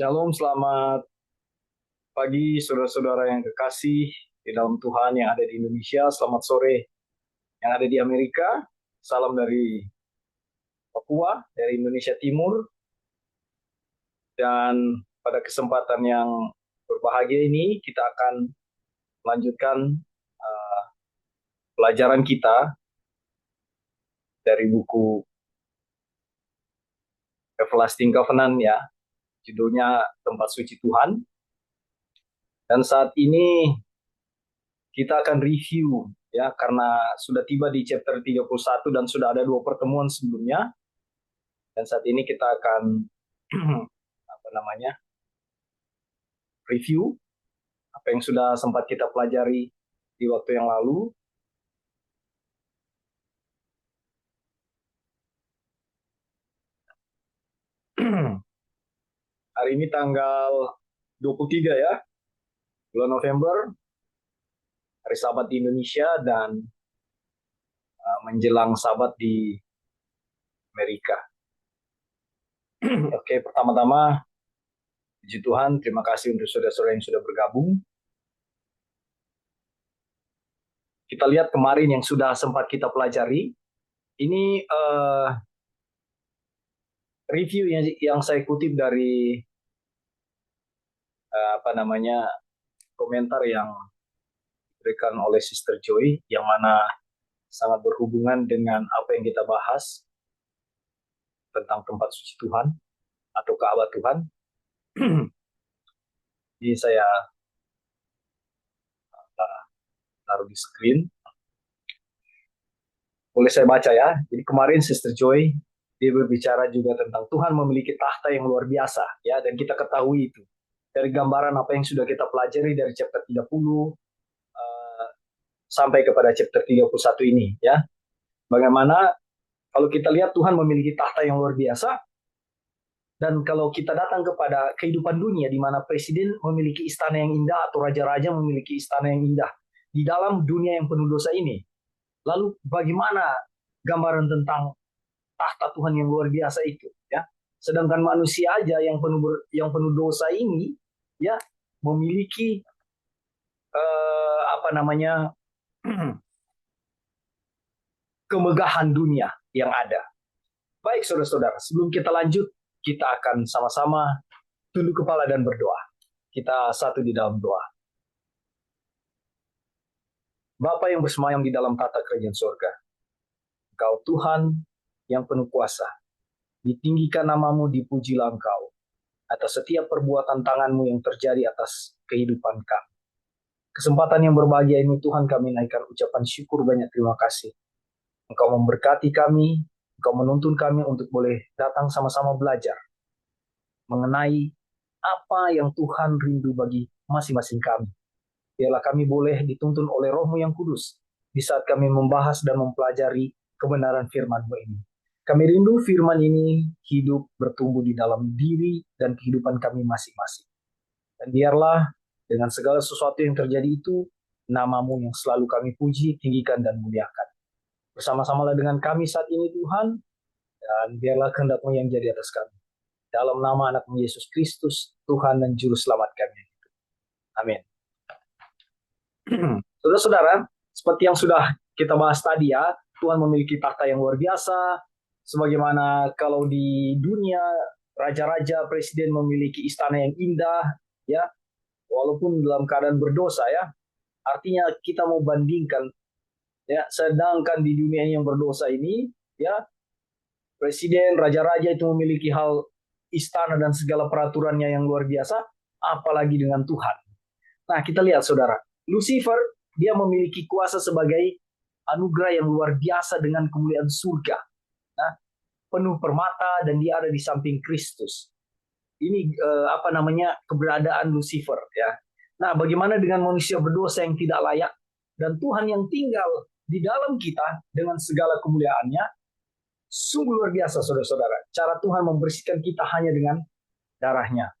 Shalom, selamat pagi saudara-saudara yang kekasih di dalam Tuhan yang ada di Indonesia. Selamat sore yang ada di Amerika. Salam dari Papua, dari Indonesia Timur. Dan pada kesempatan yang berbahagia ini kita akan melanjutkan uh, pelajaran kita dari buku Everlasting Covenant ya. Judulnya Tempat Suci Tuhan. Dan saat ini kita akan review ya karena sudah tiba di chapter 31 dan sudah ada dua pertemuan sebelumnya. Dan saat ini kita akan apa namanya? Review apa yang sudah sempat kita pelajari di waktu yang lalu. Hari ini tanggal 23 ya, bulan November, hari Sabat di Indonesia dan menjelang Sabat di Amerika. Oke, pertama-tama puji Tuhan, terima kasih untuk saudara-saudara yang sudah bergabung. Kita lihat kemarin yang sudah sempat kita pelajari. Ini review yang saya kutip dari apa namanya komentar yang diberikan oleh Sister Joy, yang mana sangat berhubungan dengan apa yang kita bahas tentang tempat suci Tuhan atau Ka'bah Tuhan. Jadi saya taruh di screen. Boleh saya baca ya. Jadi kemarin Sister Joy dia berbicara juga tentang Tuhan memiliki tahta yang luar biasa ya, dan kita ketahui itu dari gambaran apa yang sudah kita pelajari dari chapter 30 sampai kepada chapter 31 ini ya. Bagaimana kalau kita lihat Tuhan memiliki tahta yang luar biasa, dan kalau kita datang kepada kehidupan dunia di mana presiden memiliki istana yang indah atau raja-raja memiliki istana yang indah di dalam dunia yang penuh dosa ini. Lalu bagaimana gambaran tentang tahta Tuhan yang luar biasa itu ya? Sedangkan manusia aja yang penuh dosa ini ya memiliki apa namanya kemegahan dunia yang ada. Baik saudara-saudara, sebelum kita lanjut, kita akan sama-sama tunduk kepala dan berdoa. Kita satu di dalam doa. Bapa yang bersemayam di dalam tata kerajaan surga, Engkau Tuhan yang penuh kuasa, ditinggikan namamu, dipujilah Engkau atas setiap perbuatan tanganmu yang terjadi atas kehidupan kami. Kesempatan yang berbahagia ini Tuhan, kami naikkan ucapan syukur banyak terima kasih. Engkau memberkati kami, Engkau menuntun kami untuk boleh datang sama-sama belajar mengenai apa yang Tuhan rindu bagi masing-masing kami. Biarlah kami boleh dituntun oleh Roh-Mu yang kudus di saat kami membahas dan mempelajari kebenaran firman-Mu ini. Kami rindu firman ini hidup bertumbuh di dalam diri dan kehidupan kami masing-masing. Dan biarlah dengan segala sesuatu yang terjadi itu, nama-Mu yang selalu kami puji, tinggikan, dan muliakan. Bersama-samalah dengan kami saat ini Tuhan, dan biarlah kehendak-Mu yang jadi atas kami. Dalam nama anak-Mu Yesus Kristus, Tuhan dan Juru Selamat kami. Amin. Saudara-saudara, seperti yang sudah kita bahas tadi ya, Tuhan memiliki tahta yang luar biasa. Sebagaimana kalau di dunia, raja-raja, presiden memiliki istana yang indah, ya, walaupun dalam keadaan berdosa ya. Artinya kita mau bandingkan, ya, sedangkan di dunia yang berdosa ini, ya, presiden, raja-raja itu memiliki hal istana dan segala peraturannya yang luar biasa, apalagi dengan Tuhan. Nah, kita lihat saudara, Lucifer dia memiliki kuasa sebagai anugerah yang luar biasa dengan kemuliaan surga. Nah, penuh permata dan dia ada di samping Kristus. Ini apa namanya keberadaan Lucifer ya. Nah, bagaimana dengan manusia berdosa yang tidak layak dan Tuhan yang tinggal di dalam kita dengan segala kemuliaannya? Sungguh luar biasa saudara-saudara. Cara Tuhan membersihkan kita hanya dengan darahnya.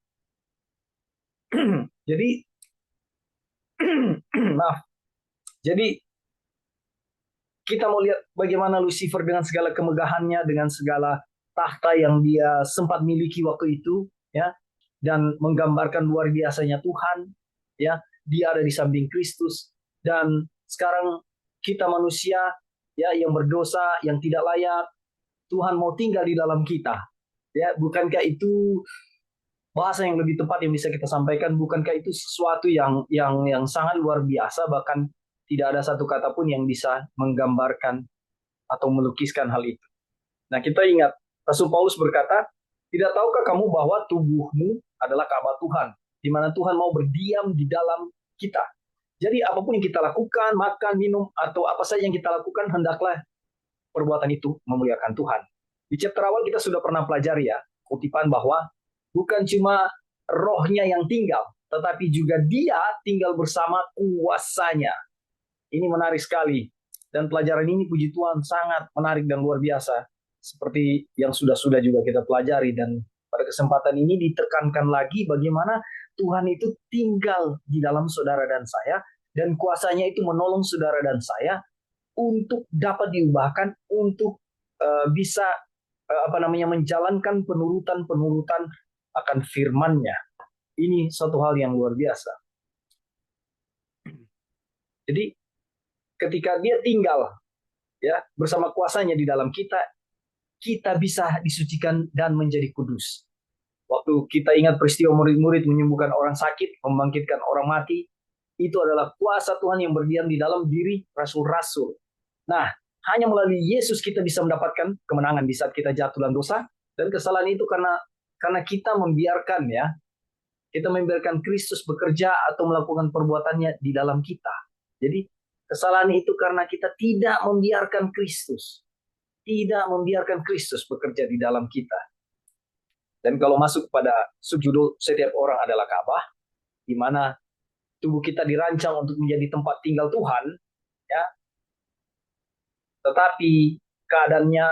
Jadi maaf. Jadi kita mau lihat bagaimana Lucifer dengan segala kemegahannya, dengan segala tahta yang dia sempat miliki waktu itu, ya. dan menggambarkan luar biasanya Tuhan, ya. Dia ada di samping Kristus, dan sekarang kita manusia, ya, yang berdosa, yang tidak layak, Tuhan mau tinggal di dalam kita, ya. Bukankah itu bahasa yang lebih tepat yang bisa kita sampaikan? Bukankah itu sesuatu yang sangat luar biasa, bahkan tidak ada satu kata pun yang bisa menggambarkan atau melukiskan hal itu. Nah, kita ingat Rasul Paulus berkata, tidak tahukah kamu bahwa tubuhmu adalah Ka'bah Tuhan, di mana Tuhan mau berdiam di dalam kita. Jadi apapun yang kita lakukan, makan, minum, atau apa saja yang kita lakukan, hendaklah perbuatan itu memuliakan Tuhan. Di chapter awal kita sudah pernah pelajari, ya, kutipan bahwa bukan cuma rohnya yang tinggal, tetapi juga dia tinggal bersama kuasanya. Ini menarik sekali. Dan pelajaran ini, puji Tuhan, sangat menarik dan luar biasa. Seperti yang sudah-sudah juga kita pelajari. Dan pada kesempatan ini ditekankan lagi bagaimana Tuhan itu tinggal di dalam saudara dan saya. Dan kuasanya itu menolong saudara dan saya untuk dapat diubahkan, untuk bisa menjalankan penurutan akan firman-Nya. Ini satu hal yang luar biasa. Jadi ketika dia tinggal, ya, bersama kuasanya di dalam kita, kita bisa disucikan dan menjadi kudus. Waktu kita ingat peristiwa murid-murid menyembuhkan orang sakit, membangkitkan orang mati, itu adalah kuasa Tuhan yang berdiam di dalam diri rasul-rasul. Nah, hanya melalui Yesus kita bisa mendapatkan kemenangan di saat kita jatuh dalam dosa, dan kesalahan itu karena kita membiarkan, ya, kita membiarkan Kristus bekerja atau melakukan perbuatannya di dalam kita. Jadi kesalahan itu karena kita tidak membiarkan Kristus. Tidak membiarkan Kristus bekerja di dalam kita. Dan kalau masuk pada subjudul setiap orang adalah Ka'bah, di mana tubuh kita dirancang untuk menjadi tempat tinggal Tuhan, ya. Tetapi keadaannya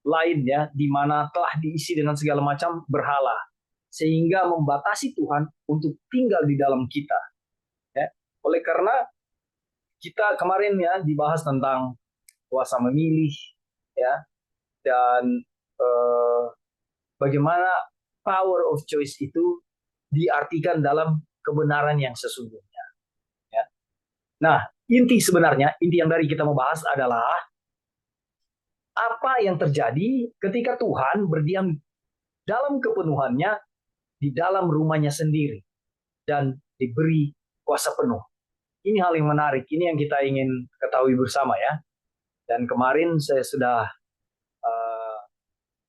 lain, ya, di mana telah diisi dengan segala macam berhala, sehingga membatasi Tuhan untuk tinggal di dalam kita. Ya. Oleh karena kita kemarin, ya, dibahas tentang kuasa memilih, ya, dan bagaimana power of choice itu diartikan dalam kebenaran yang sesungguhnya. Ya. Nah, inti yang dari kita mau bahas adalah apa yang terjadi ketika Tuhan berdiam dalam kepenuhannya di dalam rumahnya sendiri dan diberi kuasa penuh. Ini hal yang menarik, ini yang kita ingin ketahui bersama, ya. Dan kemarin saya sudah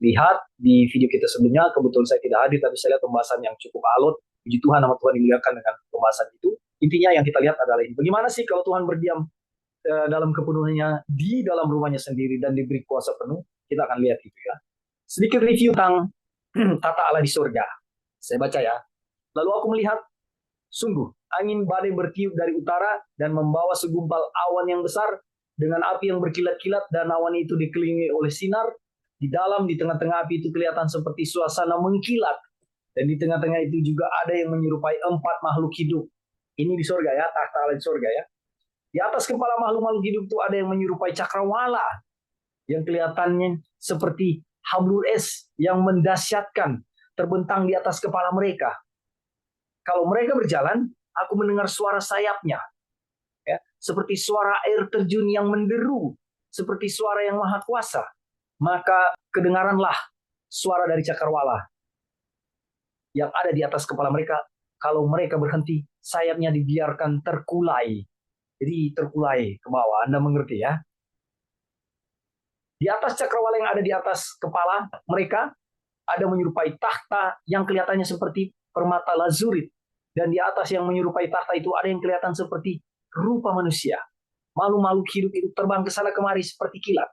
lihat di video kita sebelumnya, kebetulan saya tidak hadir, tapi saya lihat pembahasan yang cukup alot. Puji Tuhan, nama Tuhan dimuliakan dengan pembahasan itu. Intinya yang kita lihat adalah ini. Bagaimana sih kalau Tuhan berdiam dalam kepenuhannya di dalam rumahnya sendiri dan diberi kuasa penuh? Kita akan lihat itu, ya. Sedikit review tentang tata Allah di surga. Saya baca, ya. Lalu aku melihat, sungguh, angin badai bertiup dari utara dan membawa segumpal awan yang besar dengan api yang berkilat-kilat, dan awan itu dikelilingi oleh sinar. Di tengah-tengah api itu kelihatan seperti suasana mengkilat. Dan di tengah-tengah itu juga ada yang menyerupai 4 makhluk hidup. Ini di surga, ya, takhta Allah di surga, ya. Di atas kepala makhluk-makhluk hidup itu ada yang menyerupai cakrawala, yang kelihatannya seperti hablul es yang mendasyatkan terbentang di atas kepala mereka. Kalau mereka berjalan, aku mendengar suara sayapnya, ya, seperti suara air terjun yang menderu, seperti suara yang maha kuasa. Maka kedengaranlah suara dari cakrawala yang ada di atas kepala mereka. Kalau mereka berhenti, sayapnya dibiarkan terkulai. Jadi terkulai ke bawah, Anda mengerti, ya. Di atas cakrawala yang ada di atas kepala mereka, ada menyerupai takhta yang kelihatannya seperti permata lazurit. Dan di atas yang menyerupai takhta itu ada yang kelihatan seperti rupa manusia. Makhluk-makhluk hidup itu terbang ke sana kemari seperti kilat.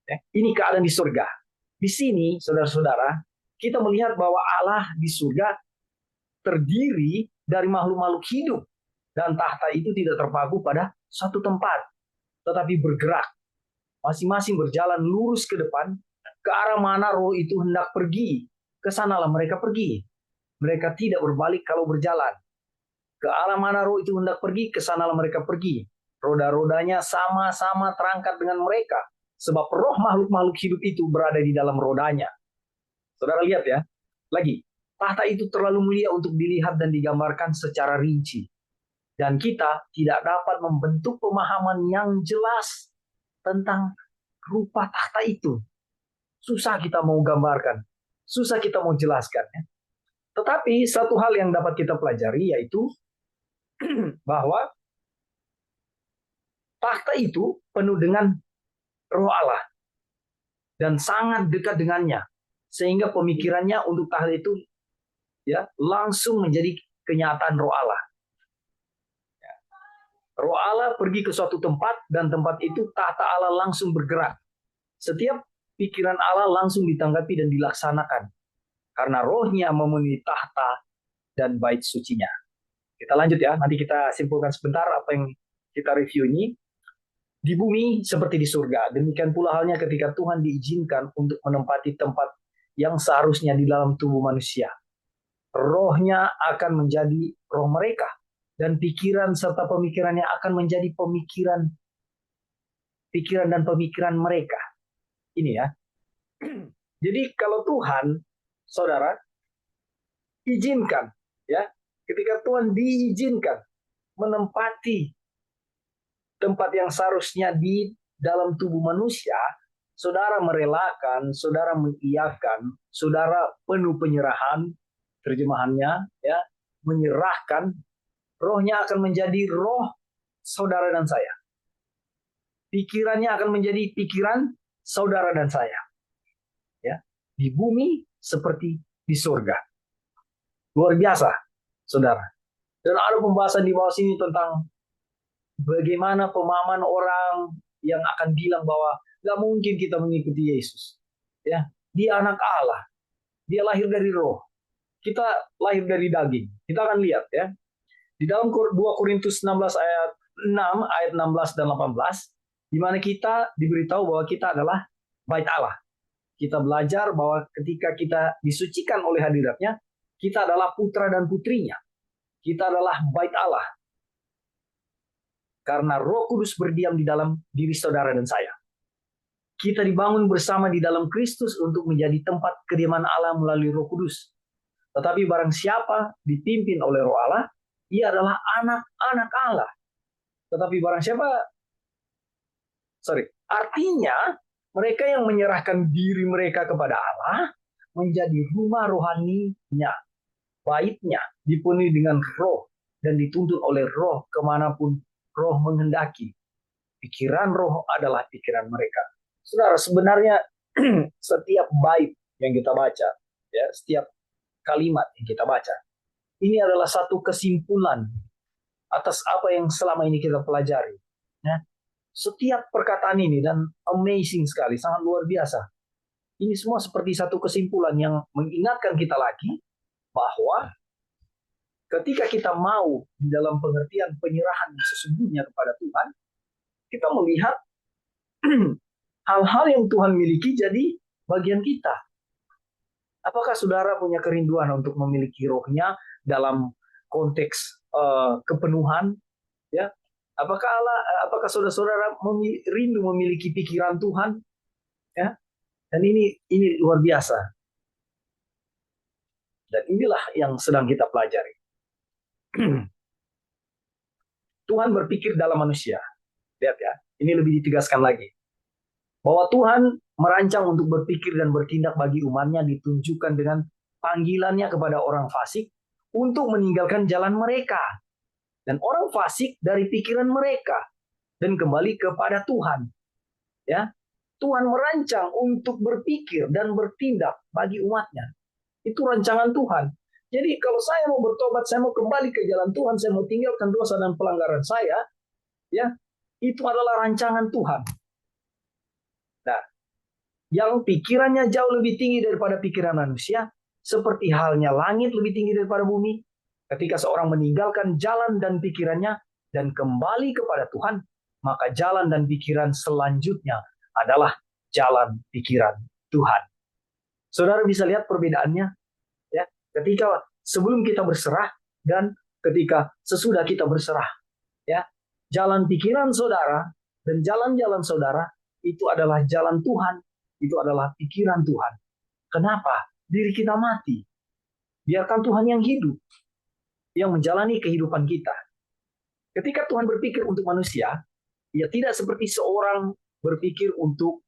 Ini keadaan di surga. Di sini, saudara-saudara, kita melihat bahwa Allah di surga terdiri dari makhluk-makhluk hidup. Dan takhta itu tidak terpaku pada satu tempat, tetapi bergerak. Masing-masing berjalan lurus ke depan, ke arah mana roh itu hendak pergi. Ke sanalah mereka pergi. Mereka tidak berbalik kalau berjalan. Ke arah mana roh itu hendak pergi, ke sanalah mereka pergi. Roda-rodanya sama-sama terangkat dengan mereka. Sebab roh makhluk-makhluk hidup itu berada di dalam rodanya. Saudara lihat, ya. Lagi. tahta itu terlalu mulia untuk dilihat dan digambarkan secara rinci. Dan kita tidak dapat membentuk pemahaman yang jelas tentang rupa tahta itu. Susah kita mau gambarkan, susah kita mau jelaskan. Tetapi satu hal yang dapat kita pelajari yaitu bahwa tahta itu penuh dengan roh Allah dan sangat dekat dengannya, sehingga pemikirannya untuk tahta itu langsung menjadi kenyataan roh Allah. Roh Allah pergi ke suatu tempat dan tempat itu tahta Allah langsung bergerak. Setiap pikiran Allah langsung ditanggapi dan dilaksanakan karena rohnya memenuhi tahta dan bait sucinya. Kita lanjut ya, nanti kita simpulkan sebentar apa yang kita review ini. Di bumi seperti di surga, demikian pula halnya ketika Tuhan diizinkan untuk menempati tempat yang seharusnya di dalam tubuh manusia. Rohnya akan menjadi roh mereka, dan pikiran serta pemikirannya akan menjadi pikiran dan pemikiran mereka. Ini ya. Jadi kalau Tuhan, saudara, izinkan, ya, ketika Tuhan diizinkan menempati tempat yang seharusnya di dalam tubuh manusia, saudara merelakan, saudara mengiyakan, saudara penuh penyerahan, terjemahannya, ya, menyerahkan, rohnya akan menjadi roh saudara dan saya. Pikirannya akan menjadi pikiran saudara dan saya. Ya, di bumi seperti di surga. Luar biasa, saudara. Dan ada pembahasan di bawah sini tentang bagaimana pemahaman orang yang akan bilang bahwa gak mungkin kita mengikuti Yesus. Ya, dia anak Allah. Dia lahir dari roh. Kita lahir dari daging. Kita akan lihat ya. Di dalam 2 Korintus 16 ayat 6, ayat 16 dan 18, di mana kita diberitahu bahwa kita adalah bait Allah. Kita belajar bahwa ketika kita disucikan oleh hadiratnya, kita adalah putra dan putrinya. Kita adalah bait Allah. Karena Roh Kudus berdiam di dalam diri saudara dan saya. Kita dibangun bersama di dalam Kristus untuk menjadi tempat kediaman Allah melalui Roh Kudus. Tetapi barang siapa dipimpin oleh Roh Allah, ia adalah anak-anak Allah. Tetapi barang siapa, artinya mereka yang menyerahkan diri mereka kepada Allah menjadi rumah rohaninya, baitnya dipenuhi dengan roh dan dituntun oleh roh kemanapun roh menghendaki. Pikiran roh adalah pikiran mereka. Saudara, sebenarnya setiap bait yang kita baca, ya, setiap kalimat yang kita baca, ini adalah satu kesimpulan atas apa yang selama ini kita pelajari. Ya. Setiap perkataan ini, dan amazing sekali, sangat luar biasa. Ini semua seperti satu kesimpulan yang mengingatkan kita lagi bahwa ketika kita mau di dalam pengertian penyerahan sesungguhnya kepada Tuhan, kita melihat hal-hal yang Tuhan miliki jadi bagian kita. Apakah saudara punya kerinduan untuk memiliki rohnya dalam konteks kepenuhan? Ya, apakah saudara-saudara rindu memiliki pikiran Tuhan? Ya, dan ini luar biasa. Dan inilah yang sedang kita pelajari. Tuhan berpikir dalam manusia. Lihat ya, ini lebih ditegaskan lagi. Bahwa Tuhan merancang untuk berpikir dan bertindak bagi umatnya ditunjukkan dengan panggilannya kepada orang fasik untuk meninggalkan jalan mereka. Dan orang fasik dari pikiran mereka dan kembali kepada Tuhan. Ya, Tuhan merancang untuk berpikir dan bertindak bagi umatnya. Itu rancangan Tuhan. Jadi kalau saya mau bertobat, saya mau kembali ke jalan Tuhan, saya mau tinggalkan dosa dan pelanggaran saya, ya, itu adalah rancangan Tuhan. Nah, yang pikirannya jauh lebih tinggi daripada pikiran manusia, seperti halnya langit lebih tinggi daripada bumi, ketika seorang meninggalkan jalan dan pikirannya dan kembali kepada Tuhan, maka jalan dan pikiran selanjutnya adalah jalan pikiran Tuhan. Saudara bisa lihat perbedaannya, ya, ketika sebelum kita berserah dan ketika sesudah kita berserah, ya, jalan pikiran saudara dan jalan-jalan saudara itu adalah jalan Tuhan, itu adalah pikiran Tuhan. Kenapa? Diri kita mati. Biarkan Tuhan yang hidup, yang menjalani kehidupan kita. Ketika Tuhan berpikir untuk manusia, ia tidak seperti seorang berpikir untuk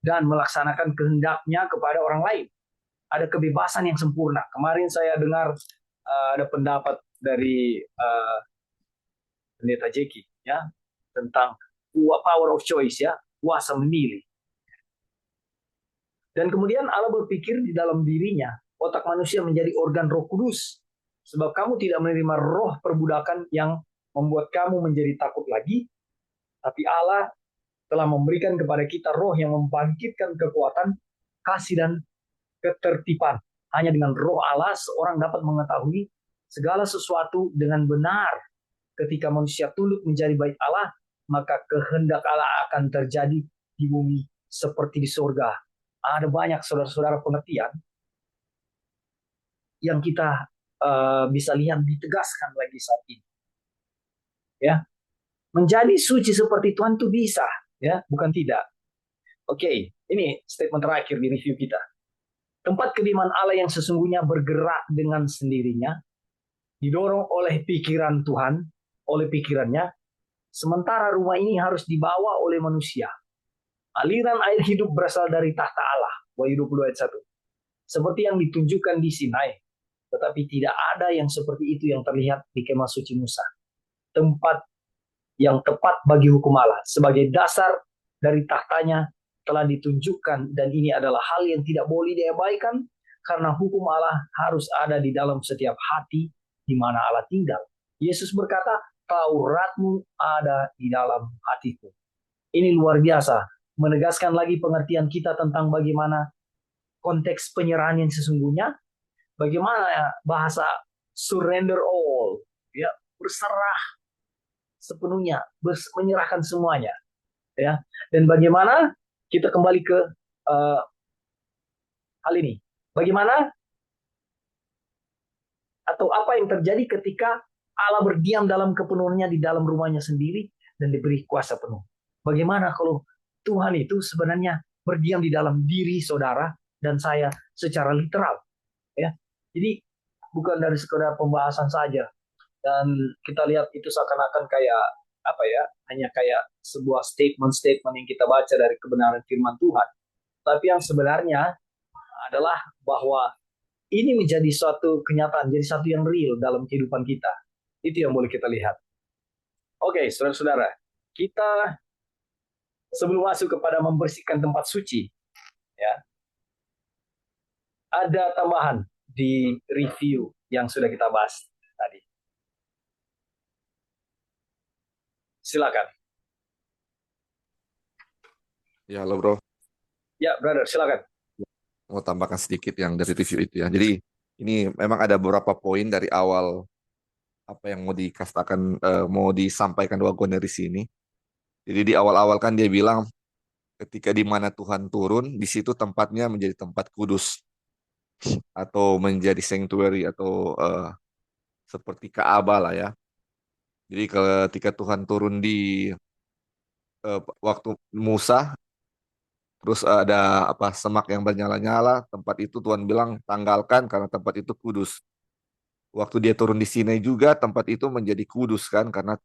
dan melaksanakan kehendaknya kepada orang lain. Ada kebebasan yang sempurna. Kemarin saya dengar ada pendapat dari pendeta Jeki ya tentang power of choice ya, kuasa memilih. Dan kemudian Allah berpikir di dalam dirinya, otak manusia menjadi organ Roh Kudus. Sebab kamu tidak menerima roh perbudakan yang membuat kamu menjadi takut lagi, tapi Allah telah memberikan kepada kita roh yang membangkitkan kekuatan, kasih dan ketertiban. Hanya dengan roh Allah seorang dapat mengetahui segala sesuatu dengan benar. Ketika manusia tunduk menjadi baik Allah, maka kehendak Allah akan terjadi di bumi seperti di surga. Ada banyak saudara-saudara pengertian yang kita bisa lihat ditegaskan lagi saat ini. Ya, menjadi suci seperti Tuhan itu bisa, ya, bukan tidak. Oke, ini statement terakhir di review kita. Tempat kediaman Allah yang sesungguhnya bergerak dengan sendirinya, didorong oleh pikiran Tuhan, oleh pikirannya, sementara rumah ini harus dibawa oleh manusia. Aliran air hidup berasal dari tahta Allah, Wahyu 22 ayat 1. Seperti yang ditunjukkan di Sinai, tetapi tidak ada yang seperti itu yang terlihat di kemah suci Musa. Tempat yang tepat bagi hukum Allah sebagai dasar dari tahtanya telah ditunjukkan, dan ini adalah hal yang tidak boleh diabaikan karena hukum Allah harus ada di dalam setiap hati di mana Allah tinggal. Yesus berkata, Tauratmu ada di dalam hatiku. Ini luar biasa, menegaskan lagi pengertian kita tentang bagaimana konteks penyerahan yang sesungguhnya, bagaimana bahasa surrender all, ya, berserah sepenuhnya, menyerahkan semuanya, ya. Dan bagaimana kita kembali ke uh, hal ini, bagaimana atau apa yang terjadi ketika Allah berdiam dalam kepenuhannya di dalam rumahnya sendiri dan diberi kuasa penuh. Bagaimana kalau Tuhan itu sebenarnya berdiam di dalam diri saudara dan saya secara literal, ya. Jadi bukan dari sekedar pembahasan saja, dan kita lihat itu seakan-akan kayak apa ya, hanya kayak sebuah statement-statement yang kita baca dari kebenaran firman Tuhan. Tapi yang sebenarnya adalah bahwa ini menjadi suatu kenyataan, jadi satu yang real dalam kehidupan kita. Itu yang boleh kita lihat. Oke, saudara-saudara, kita sebelum masuk kepada membersihkan tempat suci, ya, ada tambahan di review yang sudah kita bahas tadi. Silakan. Ya, halo bro. Ya, brother, silakan. Mau tambahkan sedikit yang dari review itu ya. Jadi ini memang ada beberapa poin dari awal apa yang mau dikatakan, mau disampaikan Wagon dari sini. Jadi di awal-awal kan dia bilang ketika di mana Tuhan turun, di situ tempatnya menjadi tempat kudus atau menjadi sanctuary atau seperti Ka'bah lah ya. Jadi ketika Tuhan turun di waktu Musa, terus ada apa semak yang bernyala-nyala, tempat itu Tuhan bilang tanggalkan karena tempat itu kudus. Waktu dia turun di Sinai juga tempat itu menjadi kudus kan karena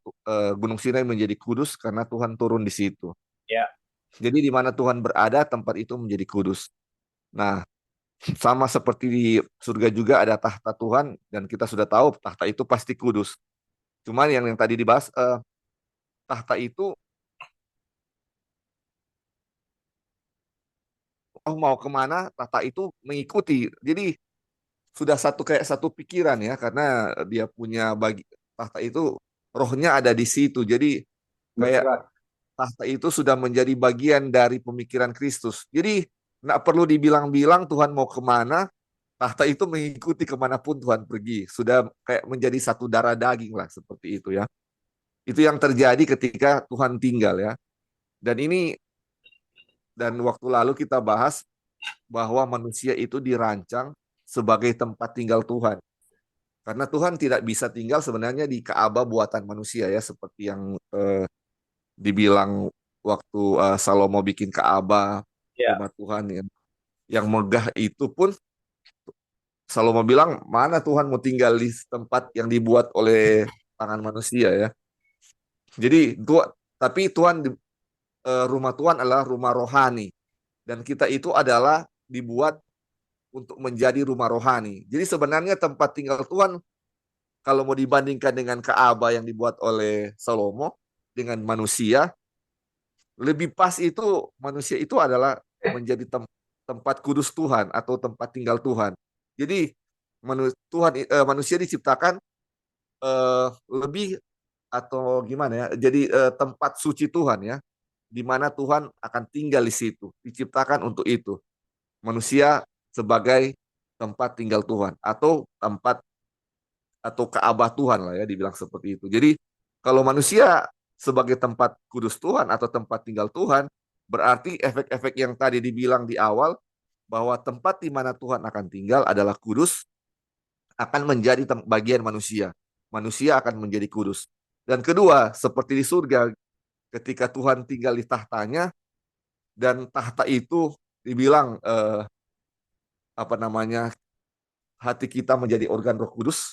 Gunung Sinai menjadi kudus karena Tuhan turun di situ. Ya. Jadi di mana Tuhan berada tempat itu menjadi kudus. Nah, sama seperti di surga juga ada tahta Tuhan dan kita sudah tahu tahta itu pasti kudus. Cuman yang tadi dibahas tahta itu mau kemana tahta itu mengikuti. Jadi sudah kayak satu pikiran ya karena dia punya tahta itu rohnya ada di situ. Jadi kayak Bergerak. tahta itu sudah menjadi bagian dari pemikiran Kristus. Jadi nggak perlu dibilang-bilang Tuhan mau kemana, tahta itu mengikuti kemanapun Tuhan pergi. Sudah kayak menjadi satu darah daging lah seperti itu ya. Itu yang terjadi ketika Tuhan tinggal ya. Dan waktu lalu kita bahas bahwa manusia itu dirancang sebagai tempat tinggal Tuhan. Karena Tuhan tidak bisa tinggal sebenarnya di Ka'bah buatan manusia ya, seperti yang dibilang waktu Salomo bikin Ka'bah, Ya. rumah Tuhan yang megah itu pun Salomo bilang, mana Tuhan mau tinggal di tempat yang dibuat oleh tangan manusia ya. Jadi tapi rumah Tuhan adalah rumah rohani, dan kita itu adalah dibuat untuk menjadi rumah rohani. Jadi sebenarnya tempat tinggal Tuhan, kalau mau dibandingkan dengan Ka'bah yang dibuat oleh Salomo dengan manusia, lebih pas itu manusia itu adalah menjadi tempat kudus Tuhan atau tempat tinggal Tuhan. Jadi manusia diciptakan lebih atau gimana ya? Jadi tempat suci Tuhan ya, di mana Tuhan akan tinggal di situ. Diciptakan untuk itu. Manusia sebagai tempat tinggal Tuhan atau tempat atau Ka'bah Tuhan lah ya, dibilang seperti itu. Jadi kalau manusia sebagai tempat kudus Tuhan atau tempat tinggal Tuhan, berarti efek-efek yang tadi dibilang di awal bahwa tempat di mana Tuhan akan tinggal adalah kudus, akan menjadi bagian manusia. Manusia akan menjadi kudus. Dan kedua, seperti di surga, ketika Tuhan tinggal di tahtanya, dan tahta itu dibilang apa namanya, hati kita menjadi organ Roh Kudus.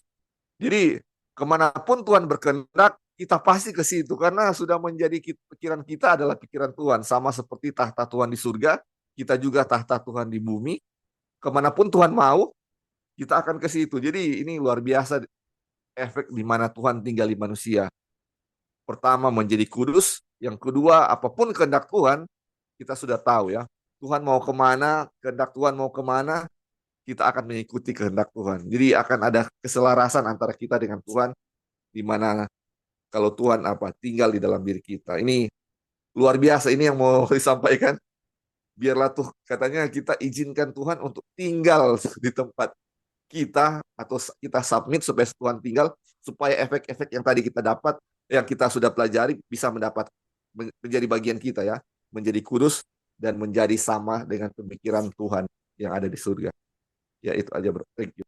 Jadi kemanapun Tuhan berkehendak, kita pasti ke situ karena sudah menjadi pikiran kita adalah pikiran Tuhan, sama seperti tahta Tuhan di surga, kita juga tahta Tuhan di bumi. Kemanapun Tuhan mau, kita akan ke situ. Jadi ini luar biasa efek di mana Tuhan tinggal di manusia. Pertama menjadi kudus, yang kedua apapun kehendak Tuhan, kita sudah tahu ya. Tuhan mau kemana, kehendak Tuhan mau kemana, kita akan mengikuti kehendak Tuhan. Jadi akan ada keselarasan antara kita dengan Tuhan, di mana kalau Tuhan tinggal di dalam diri kita. Ini luar biasa, ini yang mau disampaikan. Biarlah tuh katanya kita izinkan Tuhan untuk tinggal di tempat kita, atau kita submit supaya Tuhan tinggal, supaya efek-efek yang tadi kita dapat, yang kita sudah pelajari bisa menjadi bagian kita ya, menjadi kudus dan menjadi sama dengan pemikiran Tuhan yang ada di surga. Ya itu aja bro. Thank you.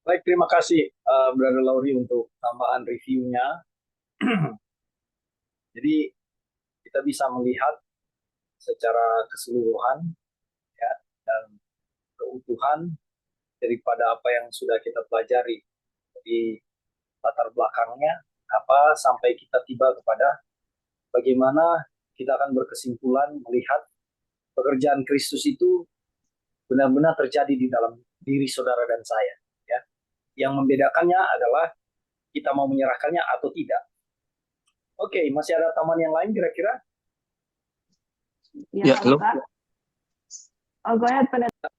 Baik, terima kasih Brother Lauri untuk tambahan reviewnya. Jadi kita bisa melihat secara keseluruhan ya, dan keutuhan daripada apa yang sudah kita pelajari. Jadi latar belakangnya apa sampai kita tiba kepada bagaimana kita akan berkesimpulan melihat pekerjaan Kristus itu benar-benar terjadi di dalam diri saudara dan saya. Ya. Yang membedakannya adalah kita mau menyerahkannya atau tidak. Oke, masih ada teman yang lain kira-kira? Ya, halo. Oh, go ahead, Pendeta.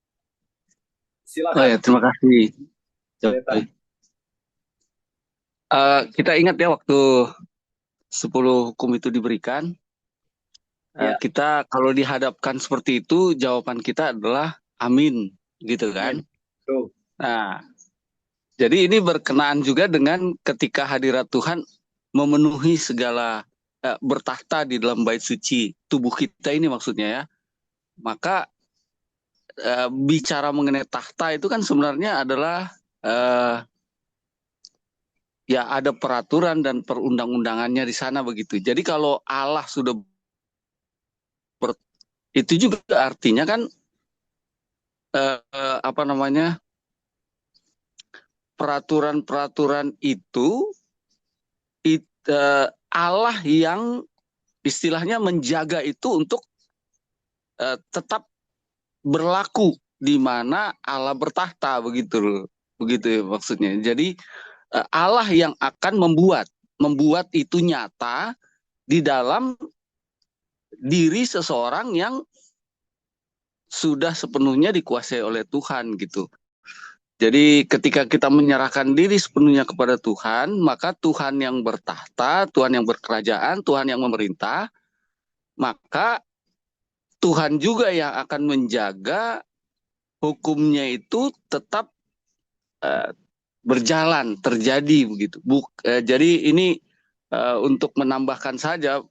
Silakan. Oh ya, terima kasih. Kita ingat ya waktu 10 hukum itu diberikan, kita kalau dihadapkan seperti itu, jawaban kita adalah amin, gitu kan? Nah, jadi ini berkenaan juga dengan ketika hadirat Tuhan memenuhi segala, bertahta di dalam bait suci tubuh kita ini maksudnya ya. Maka bicara mengenai tahta itu kan sebenarnya adalah ya ada peraturan dan perundang-undangannya di sana begitu. Jadi kalau Allah sudah itu juga artinya kan peraturan-peraturan itu Allah yang istilahnya menjaga itu untuk tetap berlaku di mana Allah bertahta begitu ya maksudnya. Jadi Allah yang akan membuat itu nyata di dalam diri seseorang yang sudah sepenuhnya dikuasai oleh Tuhan gitu. Jadi ketika kita menyerahkan diri sepenuhnya kepada Tuhan, maka Tuhan yang bertahta, Tuhan yang berkerajaan, Tuhan yang memerintah, maka Tuhan juga yang akan menjaga hukumnya itu tetap berjalan, terjadi begitu. Jadi ini untuk menambahkan saja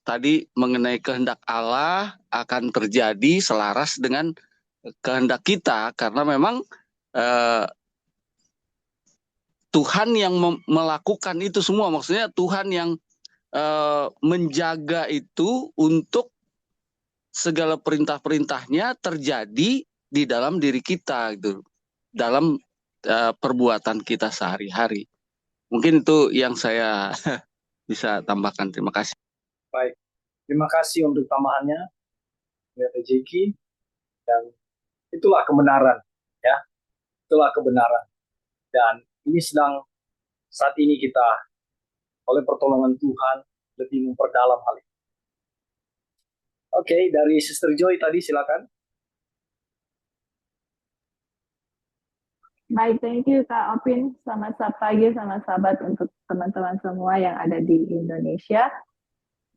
tadi mengenai kehendak Allah akan terjadi selaras dengan kehendak kita, karena memang Tuhan yang melakukan itu semua, maksudnya Tuhan yang menjaga itu untuk segala perintah-perintahnya terjadi di dalam diri kita gitu. dalam perbuatan kita sehari-hari. Mungkin itu yang saya bisa tambahkan. Terima kasih. Baik, terima kasih untuk tambahannya, Pendeta Jeki. Dan itulah kebenaran, ya, itulah kebenaran. Dan ini saat ini kita oleh pertolongan Tuhan lebih memperdalam hal ini. Oke, dari Sister Joy tadi silakan. Baik, thank you Kak Opin. Selamat pagi, selamat sahabat untuk teman-teman semua yang ada di Indonesia.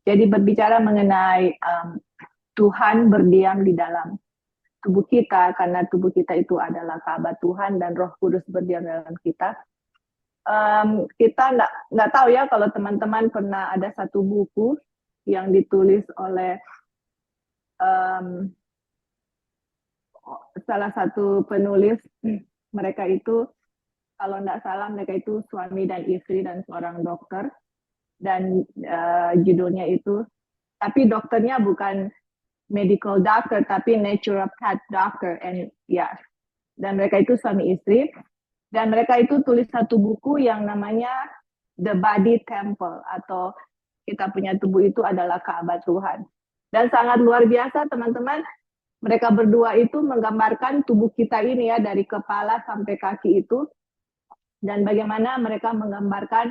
Jadi berbicara mengenai Tuhan berdiam di dalam tubuh kita, karena tubuh kita itu adalah Ka'bah Tuhan dan Roh Kudus berdiam dalam kita. Kita nggak tahu ya kalau teman-teman pernah ada satu buku yang ditulis oleh salah satu penulis. Mereka itu, kalau nggak salah, mereka itu suami dan istri dan seorang dokter. Dan judulnya itu, tapi dokternya bukan medical doctor, tapi naturopath doctor. And yeah. Dan mereka itu suami istri. Dan mereka itu tulis satu buku yang namanya The Body Temple, atau kita punya tubuh itu adalah Ka'bah Tuhan. Dan sangat luar biasa teman-teman, mereka berdua itu menggambarkan tubuh kita ini ya, dari kepala sampai kaki itu, dan bagaimana mereka menggambarkan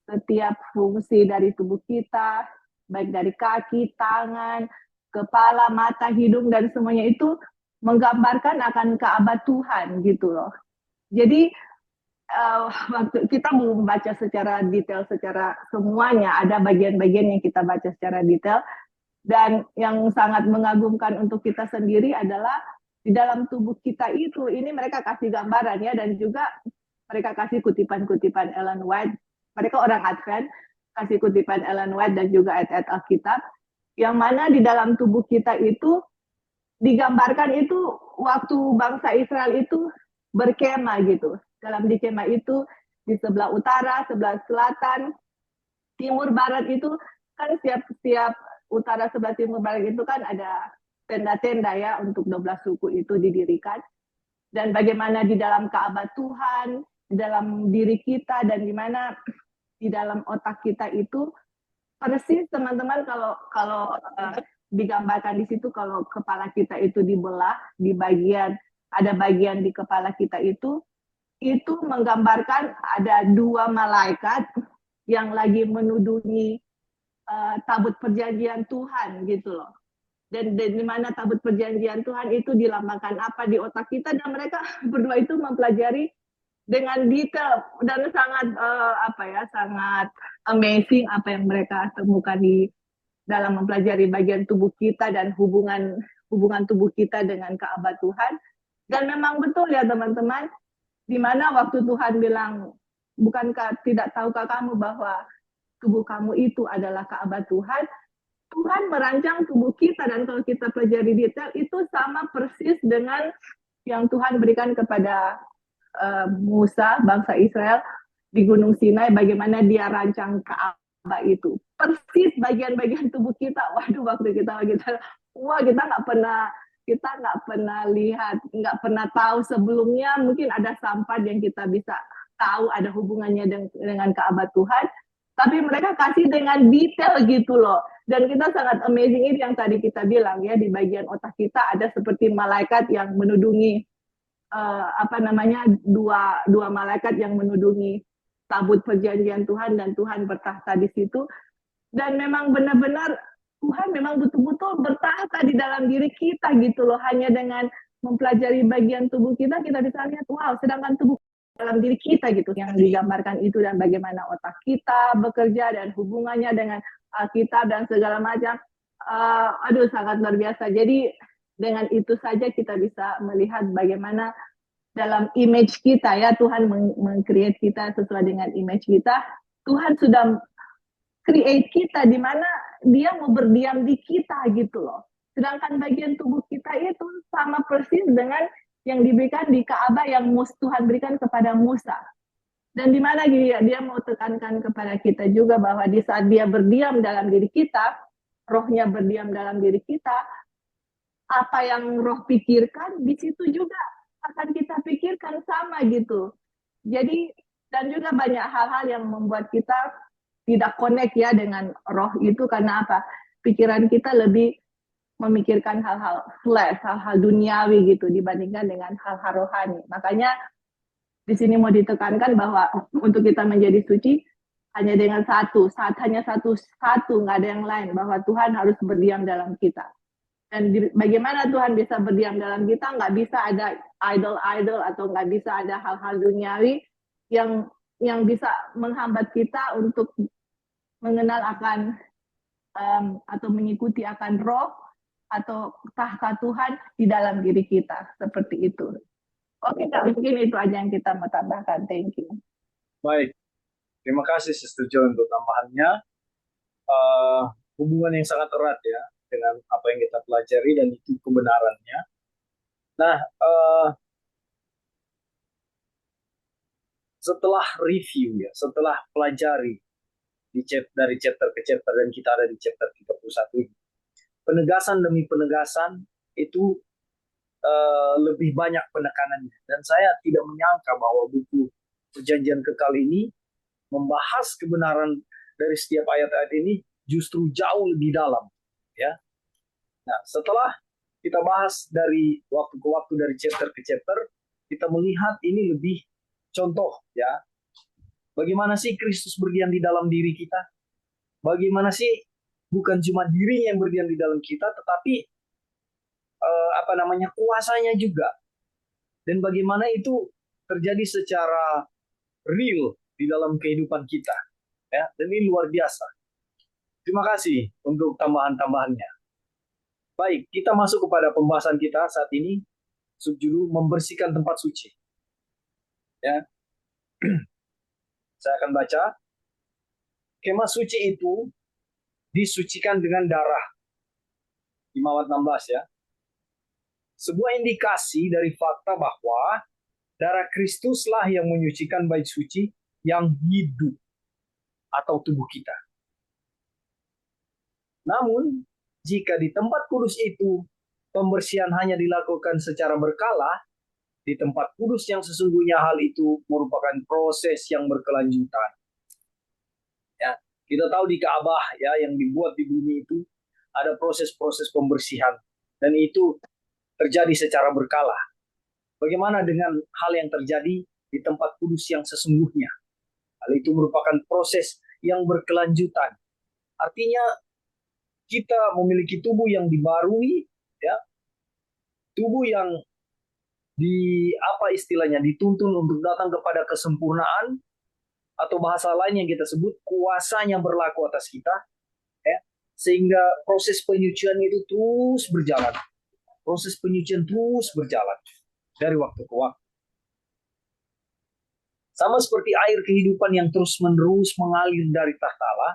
setiap fungsi dari tubuh kita, baik dari kaki, tangan, kepala, mata, hidung, dan semuanya itu menggambarkan akan Ka'bah Tuhan gitu loh. Jadi waktu kita belum baca secara detail, secara semuanya, ada bagian-bagian yang kita baca secara detail. Dan yang sangat mengagumkan untuk kita sendiri adalah di dalam tubuh kita itu, ini mereka kasih gambaran ya, dan juga mereka kasih kutipan-kutipan Ellen White. Mereka orang Advent, kasih kutipan Ellen White dan juga ayat-ayat Alkitab, yang mana di dalam tubuh kita itu digambarkan itu waktu bangsa Israel itu berkemah gitu. Dalam di kemah itu, di sebelah utara, sebelah selatan, timur, barat itu kan setiap utara, sebelah timur, barat itu kan ada tenda-tenda ya untuk 12 suku itu didirikan. Dan bagaimana di dalam Ka'bah Tuhan, di dalam diri kita, dan di mana di dalam otak kita itu persis teman-teman, kalau digambarkan di situ, kalau kepala kita itu dibelah, di bagian, ada bagian di kepala kita itu menggambarkan ada dua malaikat yang lagi menudungi tabut perjanjian Tuhan gitu loh. Dan di mana tabut perjanjian Tuhan itu dilambangkan apa di otak kita, dan mereka berdua itu mempelajari dengan detail dan sangat sangat amazing apa yang mereka temukan di dalam mempelajari bagian tubuh kita dan hubungan tubuh kita dengan Ka'bah Tuhan. Dan memang betul ya teman-teman, di mana waktu Tuhan bilang, bukankah tidak tahukah kamu bahwa tubuh kamu itu adalah Ka'bah Tuhan? Tuhan merancang tubuh kita, dan kalau kita pelajari detail itu sama persis dengan yang Tuhan berikan kepada Musa, bangsa Israel di Gunung Sinai, bagaimana dia rancang Ka'bah itu. Persis bagian-bagian tubuh kita. Waduh, waktu kita nggak pernah lihat, nggak pernah tahu sebelumnya. Mungkin ada sampah yang kita bisa tahu ada hubungannya dengan Ka'bah Tuhan, tapi mereka kasih dengan detail gitu loh. Dan kita sangat amazing, ini yang tadi kita bilang ya, di bagian otak kita ada seperti malaikat yang menudungi dua malaikat yang menudungi tabut perjanjian Tuhan, dan Tuhan bertahta di situ. Dan memang benar-benar Tuhan memang betul-betul bertahta di dalam diri kita gitu loh. Hanya dengan mempelajari bagian tubuh kita bisa lihat, wow, sedangkan tubuh dalam diri kita gitu yang digambarkan itu, dan bagaimana otak kita bekerja dan hubungannya dengan Alkitab dan segala macam. Sangat luar biasa. Jadi dengan itu saja kita bisa melihat bagaimana dalam image kita ya, Tuhan meng-create kita sesuai dengan image kita. Tuhan sudah create kita di mana dia mau berdiam di kita gitu loh. Sedangkan bagian tubuh kita itu sama persis dengan yang diberikan di Ka'bah yang Tuhan berikan kepada Musa. Dan di mana dia mau tekankan kepada kita juga bahwa di saat dia berdiam dalam diri kita, rohnya berdiam dalam diri kita, apa yang roh pikirkan di situ juga akan kita pikirkan sama gitu. Jadi dan juga banyak hal-hal yang membuat kita tidak connect ya dengan roh itu karena apa? Pikiran kita lebih memikirkan hal-hal flesh, hal-hal duniawi gitu dibandingkan dengan hal-hal rohani. Makanya di sini mau ditekankan bahwa untuk kita menjadi suci hanya dengan hanya satu, nggak ada yang lain, bahwa Tuhan harus berdiam dalam kita. Dan bagaimana Tuhan bisa berdiam dalam kita? Nggak bisa ada idol-idol atau nggak bisa ada hal-hal duniawi yang bisa menghambat kita untuk mengenal akan atau mengikuti akan roh atau tahta Tuhan di dalam diri kita, seperti itu. Oke, Kak, mungkin itu aja yang kita mau tambahkan. Thank you. Baik, terima kasih Sister Joy untuk tambahannya. Hubungan yang sangat erat ya dengan apa yang kita pelajari dan itu kebenarannya. Nah, setelah review ya, setelah pelajari dari chapter ke chapter dan kita ada di chapter 31 ini. Penegasan demi penegasan itu lebih banyak penekanannya. Dan saya tidak menyangka bahwa buku Perjanjian Kekal ini membahas kebenaran dari setiap ayat-ayat ini justru jauh lebih dalam. Ya. Nah, setelah kita bahas dari waktu ke waktu, dari chapter ke chapter, kita melihat ini lebih contoh ya. Bagaimana sih Kristus berdiam di dalam diri kita? Bagaimana sih bukan cuma dirinya yang berdiam di dalam kita, tetapi kuasanya juga. Dan bagaimana itu terjadi secara real di dalam kehidupan kita. Ya, dan ini luar biasa. Terima kasih untuk tambahan-tambahannya. Baik, kita masuk kepada pembahasan kita saat ini. Subjudul membersihkan tempat suci. Ya. Saya akan baca. Kemah suci itu disucikan dengan darah. Imamat 16 ya. Sebuah indikasi dari fakta bahwa darah Kristuslah yang menyucikan bait suci yang hidup atau tubuh kita. Namun, jika di tempat kudus itu pembersihan hanya dilakukan secara berkala, di tempat kudus yang sesungguhnya hal itu merupakan proses yang berkelanjutan. Ya, kita tahu di Ka'bah ya yang dibuat di bumi itu ada proses-proses pembersihan dan itu terjadi secara berkala. Bagaimana dengan hal yang terjadi di tempat kudus yang sesungguhnya? Hal itu merupakan proses yang berkelanjutan. Artinya kita memiliki tubuh yang dibarui, ya, tubuh yang dituntun untuk datang kepada kesempurnaan, atau bahasa lain yang kita sebut kuasanya berlaku atas kita, ya, sehingga proses penyucian itu terus berjalan. Proses penyucian terus berjalan dari waktu ke waktu. Sama seperti air kehidupan yang terus-menerus mengalir dari tahta Allah,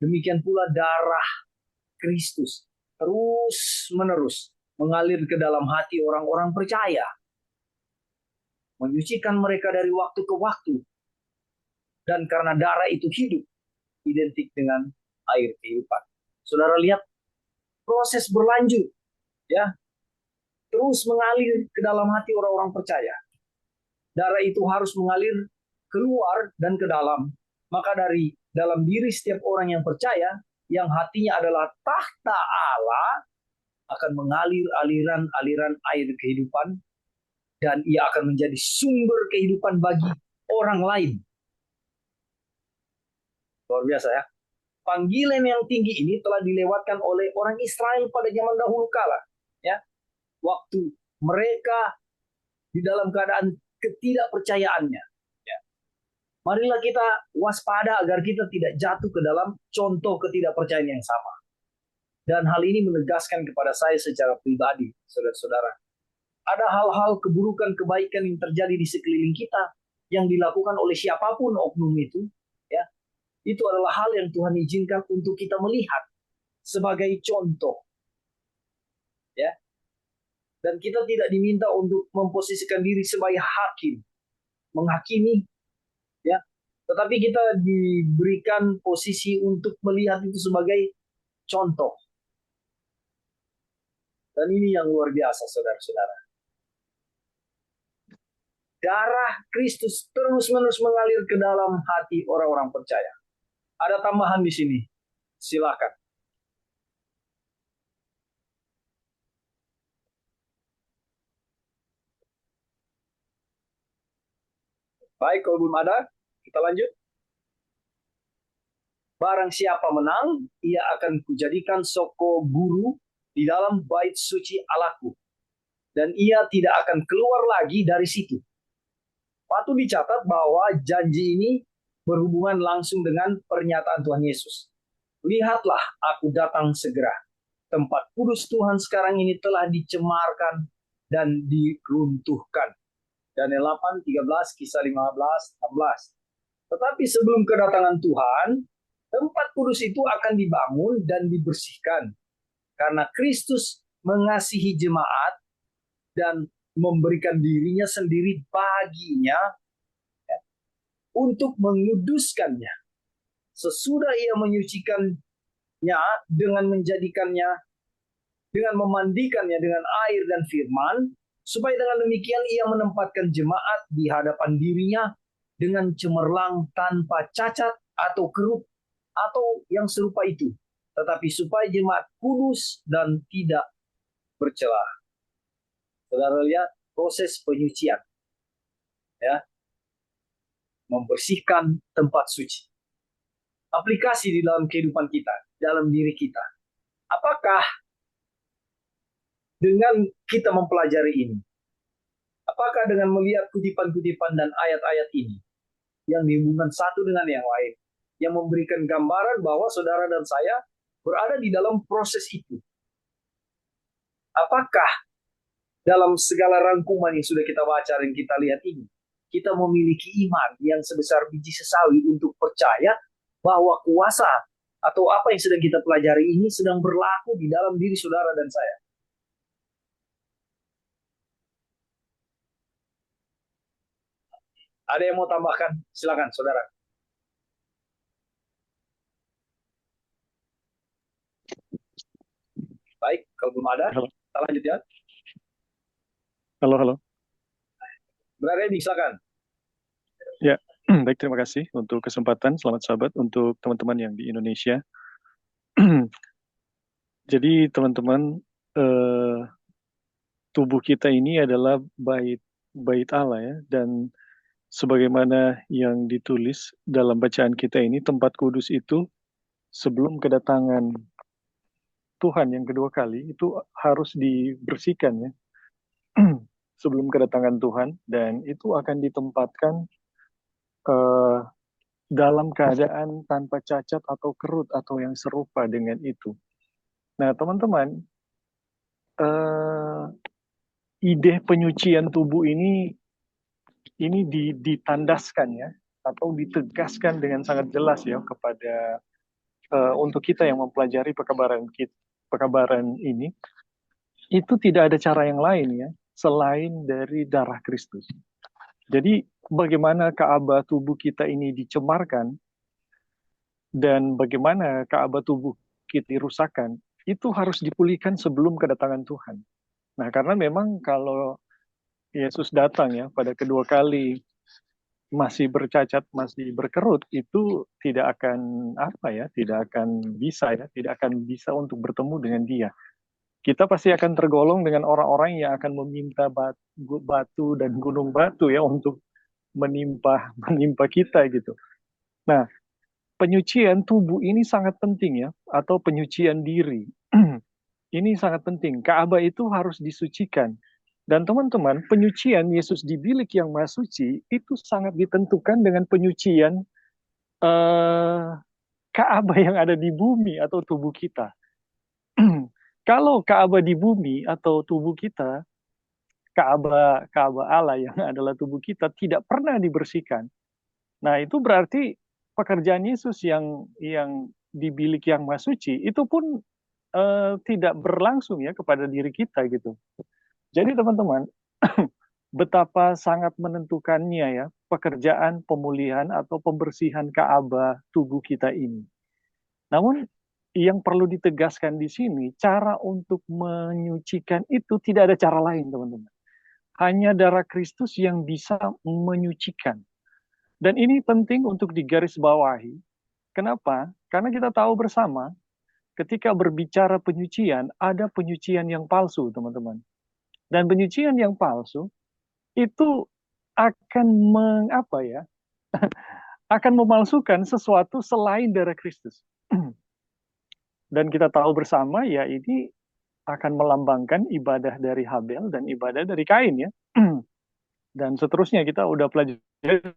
demikian pula darah Kristus terus-menerus mengalir ke dalam hati orang-orang percaya. Menyucikan mereka dari waktu ke waktu. Dan karena darah itu hidup, identik dengan air kehidupan. Saudara lihat, proses berlanjut. Ya, terus mengalir ke dalam hati orang-orang percaya. Darah itu harus mengalir keluar dan ke dalam. Maka dari dalam diri setiap orang yang percaya, yang hatinya adalah tahta Allah, akan mengalir aliran-aliran air kehidupan, dan ia akan menjadi sumber kehidupan bagi orang lain. Luar biasa ya. Panggilan yang tinggi ini telah dilewatkan oleh orang Israel pada zaman dahulu kala. Ya. Waktu mereka di dalam keadaan ketidakpercayaannya. Ya. Marilah kita waspada agar kita tidak jatuh ke dalam contoh ketidakpercayaan yang sama. Dan hal ini menegaskan kepada saya secara pribadi, saudara-saudara. Ada hal-hal keburukan, kebaikan yang terjadi di sekeliling kita yang dilakukan oleh siapapun oknum itu. Ya. Itu adalah hal yang Tuhan izinkan untuk kita melihat sebagai contoh. Ya. Dan kita tidak diminta untuk memposisikan diri sebagai hakim, menghakimi, ya. Tetapi kita diberikan posisi untuk melihat itu sebagai contoh. Dan ini yang luar biasa, saudara-saudara. darah Kristus terus-menerus mengalir ke dalam hati orang-orang percaya. Ada tambahan di sini. Silakan. Baik, kalau belum ada, kita lanjut. Barang siapa menang, ia akan kujadikan soko guru di dalam bait suci Allahku. Dan ia tidak akan keluar lagi dari situ. Patut dicatat bahwa janji ini berhubungan langsung dengan pernyataan Tuhan Yesus. Lihatlah, aku datang segera. Tempat kudus Tuhan sekarang ini telah dicemarkan dan diruntuhkan. Daniel 8, 13, Kisah 15, 16. Tetapi sebelum kedatangan Tuhan, tempat kudus itu akan dibangun dan dibersihkan. Karena Kristus mengasihi jemaat dan memberikan dirinya sendiri baginya ya, untuk menguduskannya. Sesudah ia menyucikannya dengan menjadikannya, dengan memandikannya dengan air dan firman, supaya dengan demikian ia menempatkan jemaat di hadapan dirinya dengan cemerlang tanpa cacat atau keruk atau yang serupa itu, tetapi supaya jemaat kudus dan tidak bercela. Saudara lihat proses penyucian, ya, membersihkan tempat suci. Aplikasi di dalam kehidupan kita, dalam diri kita. Apakah dengan kita mempelajari ini, apakah dengan melihat kutipan-kutipan dan ayat-ayat ini yang dihubungkan satu dengan yang lain, yang memberikan gambaran bahwa saudara dan saya berada di dalam proses itu? Apakah dalam segala rangkuman yang sudah kita baca dan kita lihat ini, kita memiliki iman yang sebesar biji sesawi untuk percaya bahwa kuasa atau apa yang sedang kita pelajari ini sedang berlaku di dalam diri saudara dan saya? Ada yang mau tambahkan? Silakan, saudara. Baik, kalau belum ada, Halo, kita lanjut ya. halo. Berada di, silakan. Ya, baik, terima kasih untuk kesempatan. Selamat sahabat untuk teman-teman yang di Indonesia. Jadi teman-teman, tubuh kita ini adalah bait Allah ya, dan sebagaimana yang ditulis dalam bacaan kita ini, tempat kudus itu sebelum kedatangan Tuhan yang kedua kali itu harus dibersihkan ya, sebelum kedatangan Tuhan, dan itu akan ditempatkan dalam keadaan tanpa cacat atau kerut atau yang serupa dengan itu. Nah, teman-teman, ide penyucian tubuh ini ditandaskan ya, atau ditegaskan dengan sangat jelas ya kepada untuk kita yang mempelajari pekabaran ini, itu tidak ada cara yang lain ya selain dari darah Kristus. Jadi bagaimana Ka'bah tubuh kita ini dicemarkan dan bagaimana Ka'bah tubuh kita dirusakkan, itu harus dipulihkan sebelum kedatangan Tuhan. Nah, karena memang kalau Yesus datang ya pada kedua kali masih bercacat, masih berkerut, itu tidak akan tidak akan bisa untuk bertemu dengan Dia. Kita pasti akan tergolong dengan orang-orang yang akan meminta batu dan gunung batu ya untuk menimpa kita gitu. Nah, penyucian tubuh ini sangat penting ya, atau penyucian diri. Ini sangat penting. Ka'bah itu harus disucikan. Dan teman-teman, penyucian Yesus di bilik yang Maha Suci itu sangat ditentukan dengan penyucian Ka'bah yang ada di bumi atau tubuh kita. Kalau Ka'bah di bumi atau tubuh kita, Ka'bah Allah yang adalah tubuh kita tidak pernah dibersihkan. Nah, itu berarti pekerjaan Yesus yang di bilik yang Maha Suci itu pun tidak berlangsung ya kepada diri kita gitu. Jadi teman-teman, betapa sangat menentukannya ya pekerjaan pemulihan atau pembersihan Ka'bah tubuh kita ini. Namun yang perlu ditegaskan di sini, cara untuk menyucikan itu tidak ada cara lain, teman-teman. hanya darah Kristus yang bisa menyucikan. Dan ini penting untuk digarisbawahi. Kenapa? Karena kita tahu bersama, ketika berbicara penyucian, ada penyucian yang palsu, teman-teman. Dan penyucian yang palsu itu akan akan memalsukan sesuatu selain darah Kristus. Dan kita tahu bersama, ya ini akan melambangkan ibadah dari Habel dan ibadah dari Kain, ya. Dan seterusnya kita udah pelajari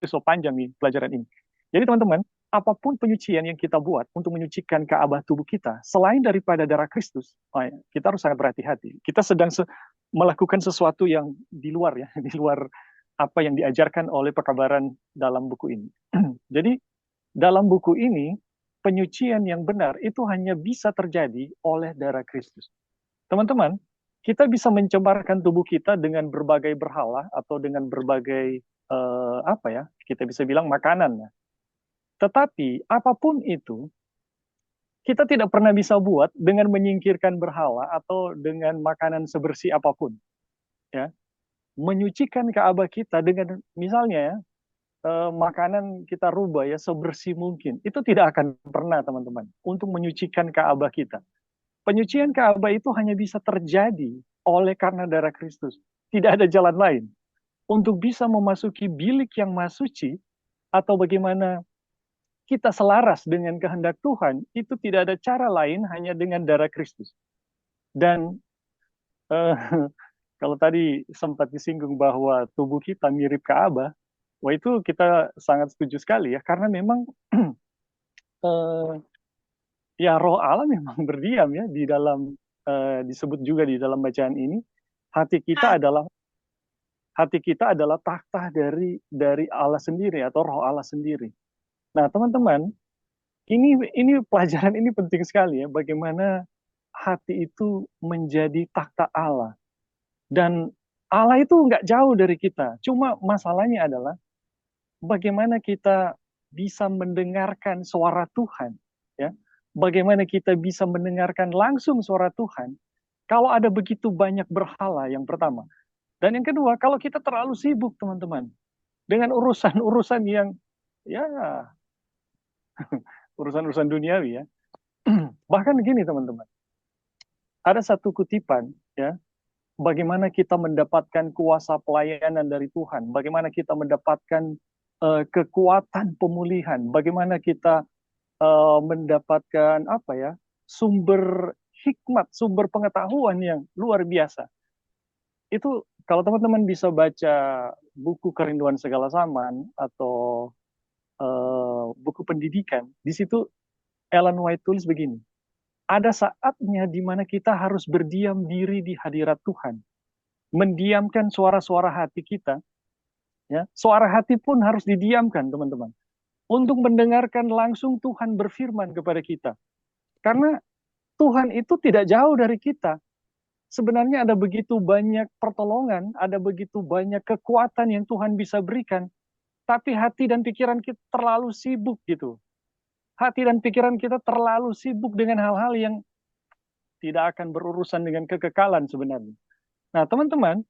so panjang nih pelajaran ini. Jadi teman-teman, apapun penyucian yang kita buat untuk menyucikan Ka'bah tubuh kita, selain daripada darah Kristus, kita harus sangat berhati-hati. Kita sedang melakukan sesuatu yang di luar, ya, di luar apa yang diajarkan oleh pekabaran dalam buku ini. Jadi dalam buku ini, penyucian yang benar itu hanya bisa terjadi oleh darah Kristus. Teman-teman, kita bisa mencemarkan tubuh kita dengan berbagai berhala atau dengan berbagai kita bisa bilang makanan. Tetapi apapun itu, kita tidak pernah bisa buat dengan menyingkirkan berhala atau dengan makanan sebersih apapun. Ya, menyucikan Ka'bah kita dengan misalnya makanan kita rubah ya sebersih mungkin. Itu tidak akan pernah, teman-teman, untuk menyucikan Ka'bah kita. Penyucian Ka'bah itu hanya bisa terjadi oleh karena darah Kristus. Tidak ada jalan lain. Untuk bisa memasuki bilik yang maha suci, atau bagaimana kita selaras dengan kehendak Tuhan, itu tidak ada cara lain hanya dengan darah Kristus. Dan kalau tadi sempat disinggung bahwa tubuh kita mirip Ka'bah, wah itu kita sangat setuju sekali ya, karena memang ya roh Allah memang berdiam ya di dalam, disebut juga di dalam bacaan ini, hati kita adalah takhta dari Allah sendiri atau roh Allah sendiri. Nah, teman-teman, ini pelajaran ini penting sekali ya, bagaimana hati itu menjadi takhta Allah. Dan Allah itu nggak jauh dari kita. Cuma masalahnya adalah bagaimana kita bisa mendengarkan suara Tuhan, ya. Bagaimana kita bisa mendengarkan langsung suara Tuhan kalau ada begitu banyak berhala, yang pertama. Dan yang kedua, kalau kita terlalu sibuk, teman-teman, dengan urusan-urusan yang ya urusan-urusan duniawi ya. Bahkan begini, teman-teman. Ada satu kutipan ya, bagaimana kita mendapatkan kuasa pelayanan dari Tuhan, bagaimana kita mendapatkan kekuatan pemulihan, bagaimana kita mendapatkan sumber hikmat, sumber pengetahuan yang luar biasa. Itu kalau teman-teman bisa baca buku Kerinduan Segala Zaman atau buku pendidikan, di situ Ellen White tulis begini, ada saatnya di mana kita harus berdiam diri di hadirat Tuhan, mendiamkan suara-suara hati kita, ya, suara hati pun harus didiamkan, teman-teman, untuk mendengarkan langsung Tuhan berfirman kepada kita, karena Tuhan itu tidak jauh dari kita. Sebenarnya ada begitu banyak pertolongan, ada begitu banyak kekuatan yang Tuhan bisa berikan, tapi hati dan pikiran kita terlalu sibuk gitu. Hati dan pikiran kita terlalu sibuk dengan hal-hal yang tidak akan berurusan dengan kekekalan sebenarnya. Nah, teman-teman,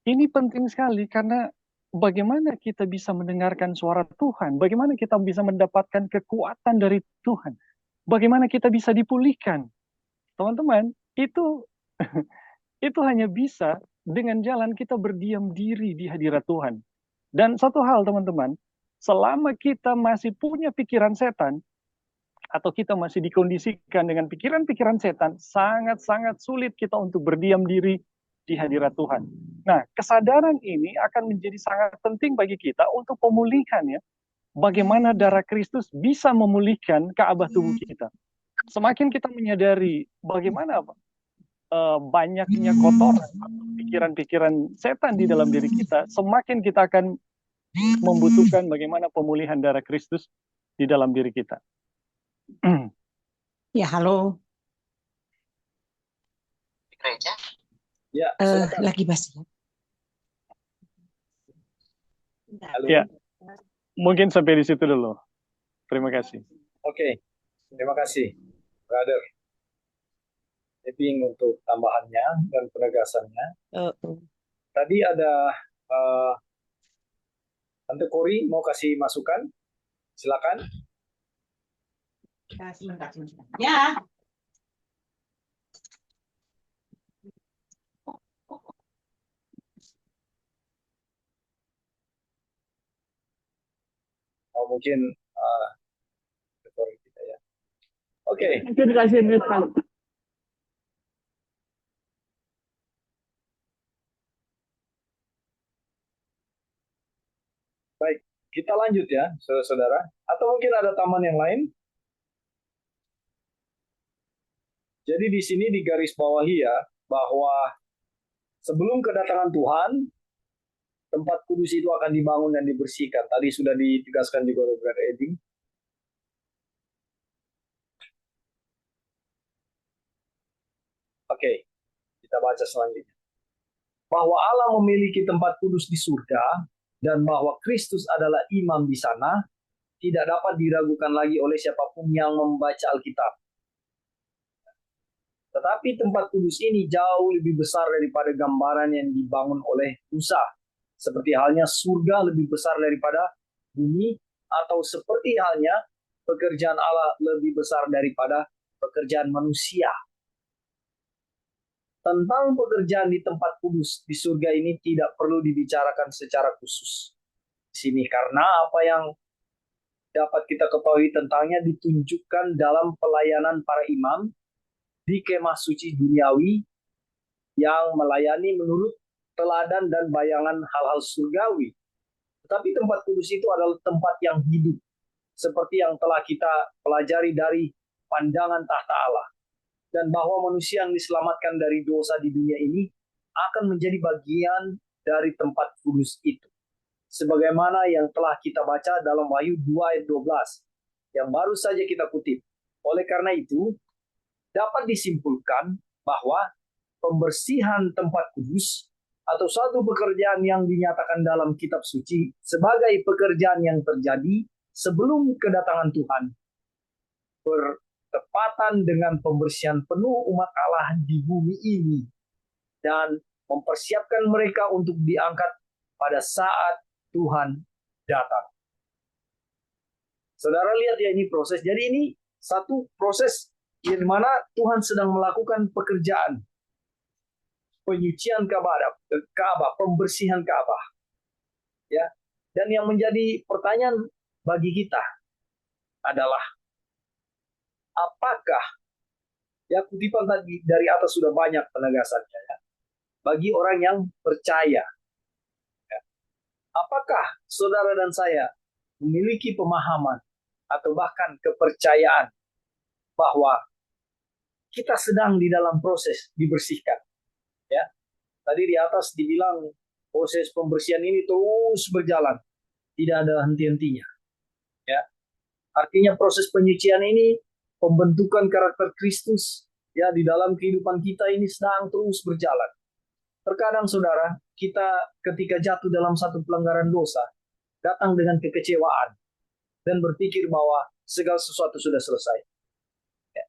ini penting sekali karena bagaimana kita bisa mendengarkan suara Tuhan, bagaimana kita bisa mendapatkan kekuatan dari Tuhan, bagaimana kita bisa dipulihkan. Teman-teman, itu hanya bisa dengan jalan kita berdiam diri di hadirat Tuhan. Dan satu hal, teman-teman, selama kita masih punya pikiran setan, atau kita masih dikondisikan dengan pikiran-pikiran setan, sangat-sangat sulit kita untuk berdiam diri di hadirat Tuhan. Nah, kesadaran ini akan menjadi sangat penting bagi kita untuk pemulihan ya. Bagaimana darah Kristus bisa memulihkan Ka'bah tubuh kita. Semakin kita menyadari bagaimana banyaknya kotoran, pikiran-pikiran setan di dalam diri kita, semakin kita akan membutuhkan bagaimana pemulihan darah Kristus di dalam diri kita. Ya, halo. Ya, Lagi basi. halo. Ya, mungkin sampai di situ dulu. Terima kasih. Oke, terima kasih, brother. Epping untuk tambahannya dan penegasannya. Tadi ada Tante Kori mau kasih masukan, silakan. Sebentar. Ya. Mungkin Tante Kori kita ya. Oke. Mungkin kasih mute kali. Baik, kita lanjut ya, saudara-saudara. Atau mungkin ada tambahan yang lain? Jadi di sini digaris bawahi ya, bahwa sebelum kedatangan Tuhan, tempat kudus itu akan dibangun dan dibersihkan. Tadi sudah ditegaskan juga oleh Brother Edding. Oke, kita baca selanjutnya. Bahwa Allah memiliki tempat kudus di surga, dan bahwa Kristus adalah imam di sana, tidak dapat diragukan lagi oleh siapapun yang membaca Alkitab. Tetapi tempat kudus ini jauh lebih besar daripada gambaran yang dibangun oleh Musa. Seperti halnya surga lebih besar daripada bumi, atau seperti halnya pekerjaan Allah lebih besar daripada pekerjaan manusia. Tentang pekerjaan di tempat kudus di surga ini tidak perlu dibicarakan secara khusus di sini, karena apa yang dapat kita ketahui tentangnya ditunjukkan dalam pelayanan para imam di kemah suci duniawi yang melayani menurut teladan dan bayangan hal-hal surgawi. Tetapi tempat kudus itu adalah tempat yang hidup, seperti yang telah kita pelajari dari pandangan tahta Allah. Dan bahwa manusia yang diselamatkan dari dosa di dunia ini akan menjadi bagian dari tempat kudus itu. Sebagaimana yang telah kita baca dalam Wahyu 2 ayat 12, yang baru saja kita kutip. Oleh karena itu, dapat disimpulkan bahwa pembersihan tempat kudus atau suatu pekerjaan yang dinyatakan dalam kitab suci sebagai pekerjaan yang terjadi sebelum kedatangan Tuhan bertepatan dengan pembersihan penuh umat Allah di bumi ini dan mempersiapkan mereka untuk diangkat pada saat Tuhan datang. Saudara lihat ya, ini proses. Jadi ini satu proses di mana Tuhan sedang melakukan pekerjaan penyucian Ka'bah, pembersihan Ka'bah. Ya. Dan yang menjadi pertanyaan bagi kita adalah apakah, ya kutipan tadi dari atas sudah banyak penegasannya ya, bagi orang yang percaya, ya, apakah saudara dan saya memiliki pemahaman atau bahkan kepercayaan bahwa kita sedang di dalam proses dibersihkan, ya. Tadi di atas dibilang proses pembersihan ini terus berjalan, tidak ada henti-hentinya, ya. Artinya proses penyucian ini, pembentukan karakter Kristus ya di dalam kehidupan kita ini sedang terus berjalan. Terkadang saudara, kita ketika jatuh dalam satu pelanggaran dosa, datang dengan kekecewaan dan berpikir bahwa segala sesuatu sudah selesai. Ya.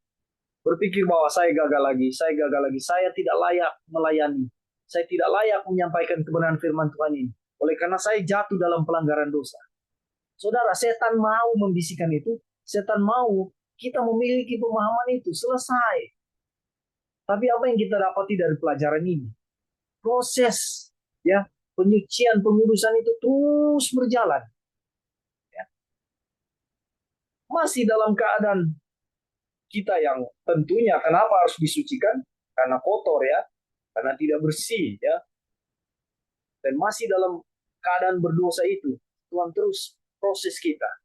Berpikir bahwa saya gagal lagi, saya tidak layak melayani, saya tidak layak menyampaikan kebenaran firman Tuhan ini. Oleh karena saya jatuh dalam pelanggaran dosa. Saudara, setan mau membisikkan itu, setan mau kita memiliki pemahaman itu, selesai. Tapi apa yang kita dapati dari pelajaran ini? Proses ya penyucian, pengudusan itu terus berjalan. Ya. Masih dalam keadaan kita yang tentunya kenapa harus disucikan? Karena kotor ya, karena tidak bersih ya. Dan masih dalam keadaan berdosa itu, Tuhan terus proses kita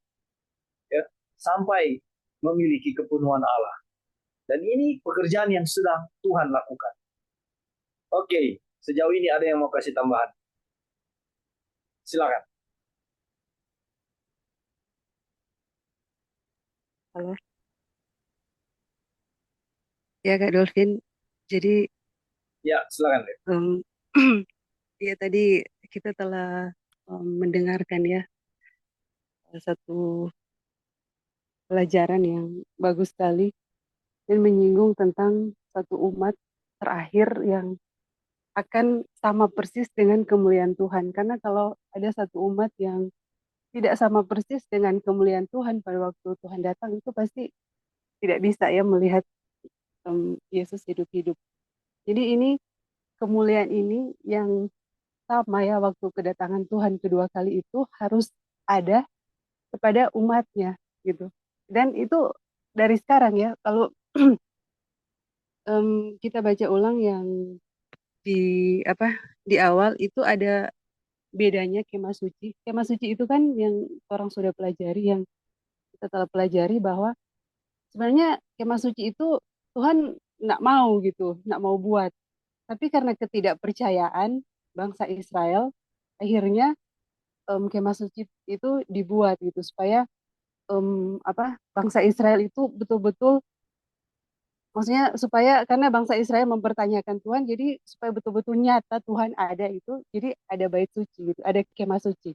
ya sampai memiliki kepenuhan Allah. Dan ini pekerjaan yang sedang Tuhan lakukan. Oke, sejauh ini ada yang mau kasih tambahan? Silakan. Halo. Ya Kak Dolphin, jadi Ya, silakan. ya tadi kita telah mendengarkan ya satu pelajaran yang bagus sekali dan menyinggung tentang satu umat terakhir yang akan sama persis dengan kemuliaan Tuhan. Karena kalau ada satu umat yang tidak sama persis dengan kemuliaan Tuhan pada waktu Tuhan datang, itu pasti tidak bisa ya melihat Yesus hidup-hidup. Jadi ini kemuliaan ini yang sama ya waktu kedatangan Tuhan kedua kali itu harus ada kepada umatnya gitu. Dan itu dari sekarang ya, kalau kita baca ulang yang di di awal itu ada bedanya kemah suci. Kemah suci itu kan yang orang sudah pelajari, yang kita telah pelajari bahwa sebenarnya kemah suci itu Tuhan nggak mau gitu, nggak mau buat. Tapi karena ketidakpercayaan bangsa Israel, akhirnya kemah suci itu dibuat gitu supaya bangsa Israel itu betul-betul, maksudnya supaya karena bangsa Israel mempertanyakan Tuhan, jadi supaya betul-betul nyata Tuhan ada itu, jadi ada bait suci gitu, ada kemah suci.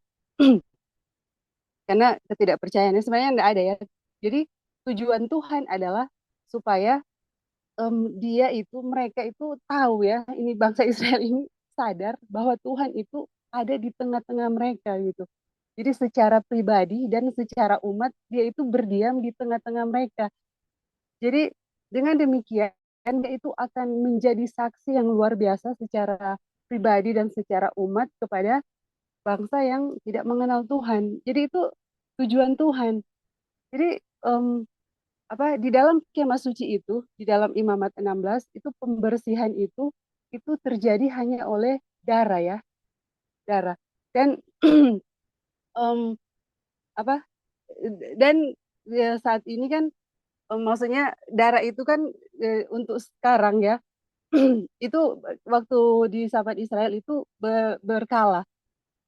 Karena ketidakpercayaannya sebenarnya nggak ada ya. Jadi tujuan Tuhan adalah supaya mereka itu tahu ya, ini bangsa Israel ini sadar bahwa Tuhan itu ada di tengah-tengah mereka gitu. Jadi secara pribadi dan secara umat dia itu berdiam di tengah-tengah mereka. Jadi dengan demikian dia itu akan menjadi saksi yang luar biasa secara pribadi dan secara umat kepada bangsa yang tidak mengenal Tuhan. Jadi itu tujuan Tuhan. Jadi di dalam kemah suci itu, di dalam Imamat 16 itu pembersihan itu terjadi hanya oleh darah ya, darah. Dan em, apa dan saat ini kan maksudnya darah itu kan untuk sekarang ya itu waktu di sahabat Israel itu berkala.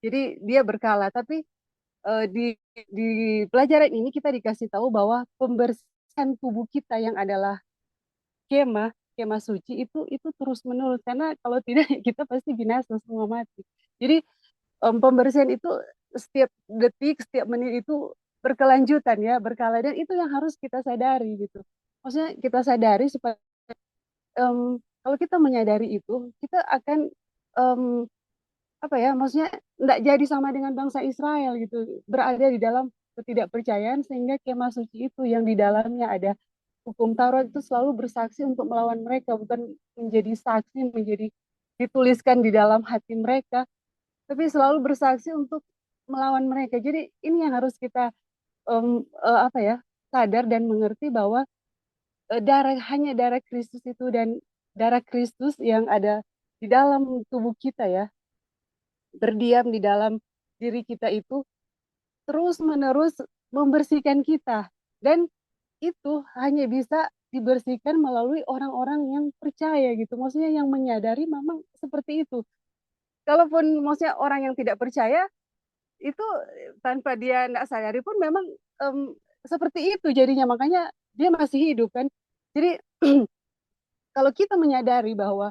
Jadi dia berkala, tapi di pelajaran ini kita dikasih tahu bahwa pembersihan tubuh kita yang adalah kemah kemah suci itu terus menerus, karena kalau tidak kita pasti binasa semua mati. Jadi pembersihan itu setiap detik setiap menit itu berkelanjutan ya, berkala, dan itu yang harus kita sadari gitu. Maksudnya kita sadari supaya kalau kita menyadari itu kita akan em, maksudnya tidak jadi sama dengan bangsa Israel gitu, berada di dalam ketidakpercayaan, sehingga kemah suci itu yang di dalamnya ada hukum Taurat itu selalu bersaksi untuk melawan mereka, bukan menjadi saksi, menjadi dituliskan di dalam hati mereka, tapi selalu bersaksi untuk melawan mereka. Jadi ini yang harus kita sadar dan mengerti bahwa hanya darah Kristus itu dan darah Kristus yang ada di dalam tubuh kita ya, berdiam di dalam diri kita itu terus menerus membersihkan kita, dan itu hanya bisa dibersihkan melalui orang-orang yang percaya gitu, maksudnya yang menyadari memang seperti itu. Kalaupun maksudnya orang yang tidak percaya itu tanpa dia tidak sadari pun memang seperti itu jadinya, makanya dia masih hidup kan. Jadi kalau kita menyadari bahwa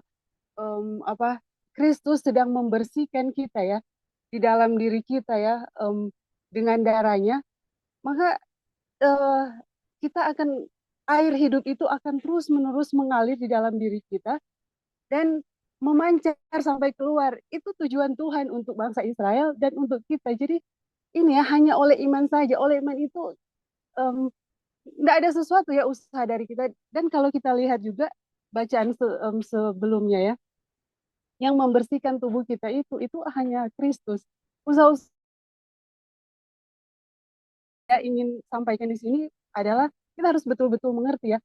Kristus sedang membersihkan kita ya di dalam diri kita ya, dengan darahnya, maka eh, kita akan, air hidup itu akan terus menerus mengalir di dalam diri kita dan memancar sampai keluar. Itu tujuan Tuhan untuk bangsa Israel dan untuk kita. Jadi ini ya hanya oleh iman saja. Oleh iman itu tidak ada sesuatu ya usaha dari kita. Dan kalau kita lihat juga bacaan sebelumnya ya, yang membersihkan tubuh kita itu hanya Kristus. Usaha saya ingin sampaikan di sini adalah kita harus betul-betul mengerti ya,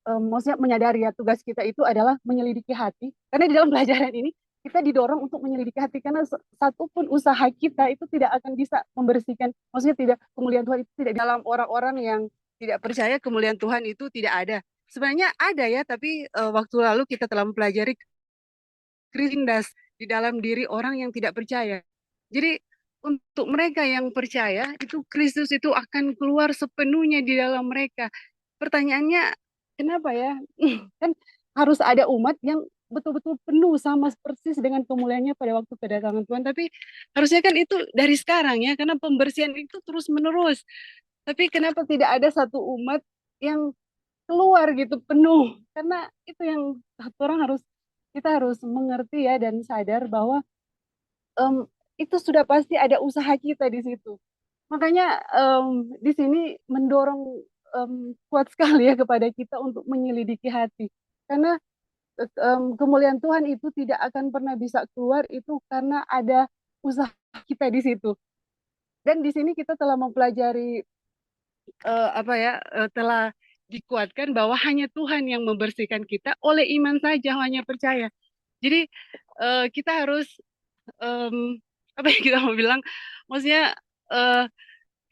maksudnya menyadari ya tugas kita itu adalah menyelidiki hati, karena di dalam pelajaran ini kita didorong untuk menyelidiki hati, karena satupun usaha kita itu tidak akan bisa membersihkan, maksudnya tidak, kemuliaan Tuhan itu tidak dalam orang-orang yang tidak percaya, kemuliaan Tuhan itu tidak ada. Sebenarnya ada ya, tapi waktu lalu kita telah mempelajari Kristus di dalam diri orang yang tidak percaya. Jadi untuk mereka yang percaya itu Kristus itu akan keluar sepenuhnya di dalam mereka. Pertanyaannya kenapa ya? Kan harus ada umat yang betul-betul penuh sama persis dengan kemuliaannya pada waktu kedatangan Tuhan. Tapi harusnya kan itu dari sekarang ya, karena pembersihan itu terus menerus. Tapi kenapa tidak ada satu umat yang keluar gitu penuh, karena itu yang kita harus mengerti ya dan sadar bahwa em, itu sudah pasti ada usaha kita di situ. Makanya di sini mendorong kuat sekali ya kepada kita untuk menyelidiki hati, karena kemuliaan Tuhan itu tidak akan pernah bisa keluar itu karena ada usaha kita di situ. Dan di sini kita telah mempelajari telah dikuatkan bahwa hanya Tuhan yang membersihkan kita oleh iman saja, hanya percaya. Jadi kita harus apa yang kita mau bilang, maksudnya eh,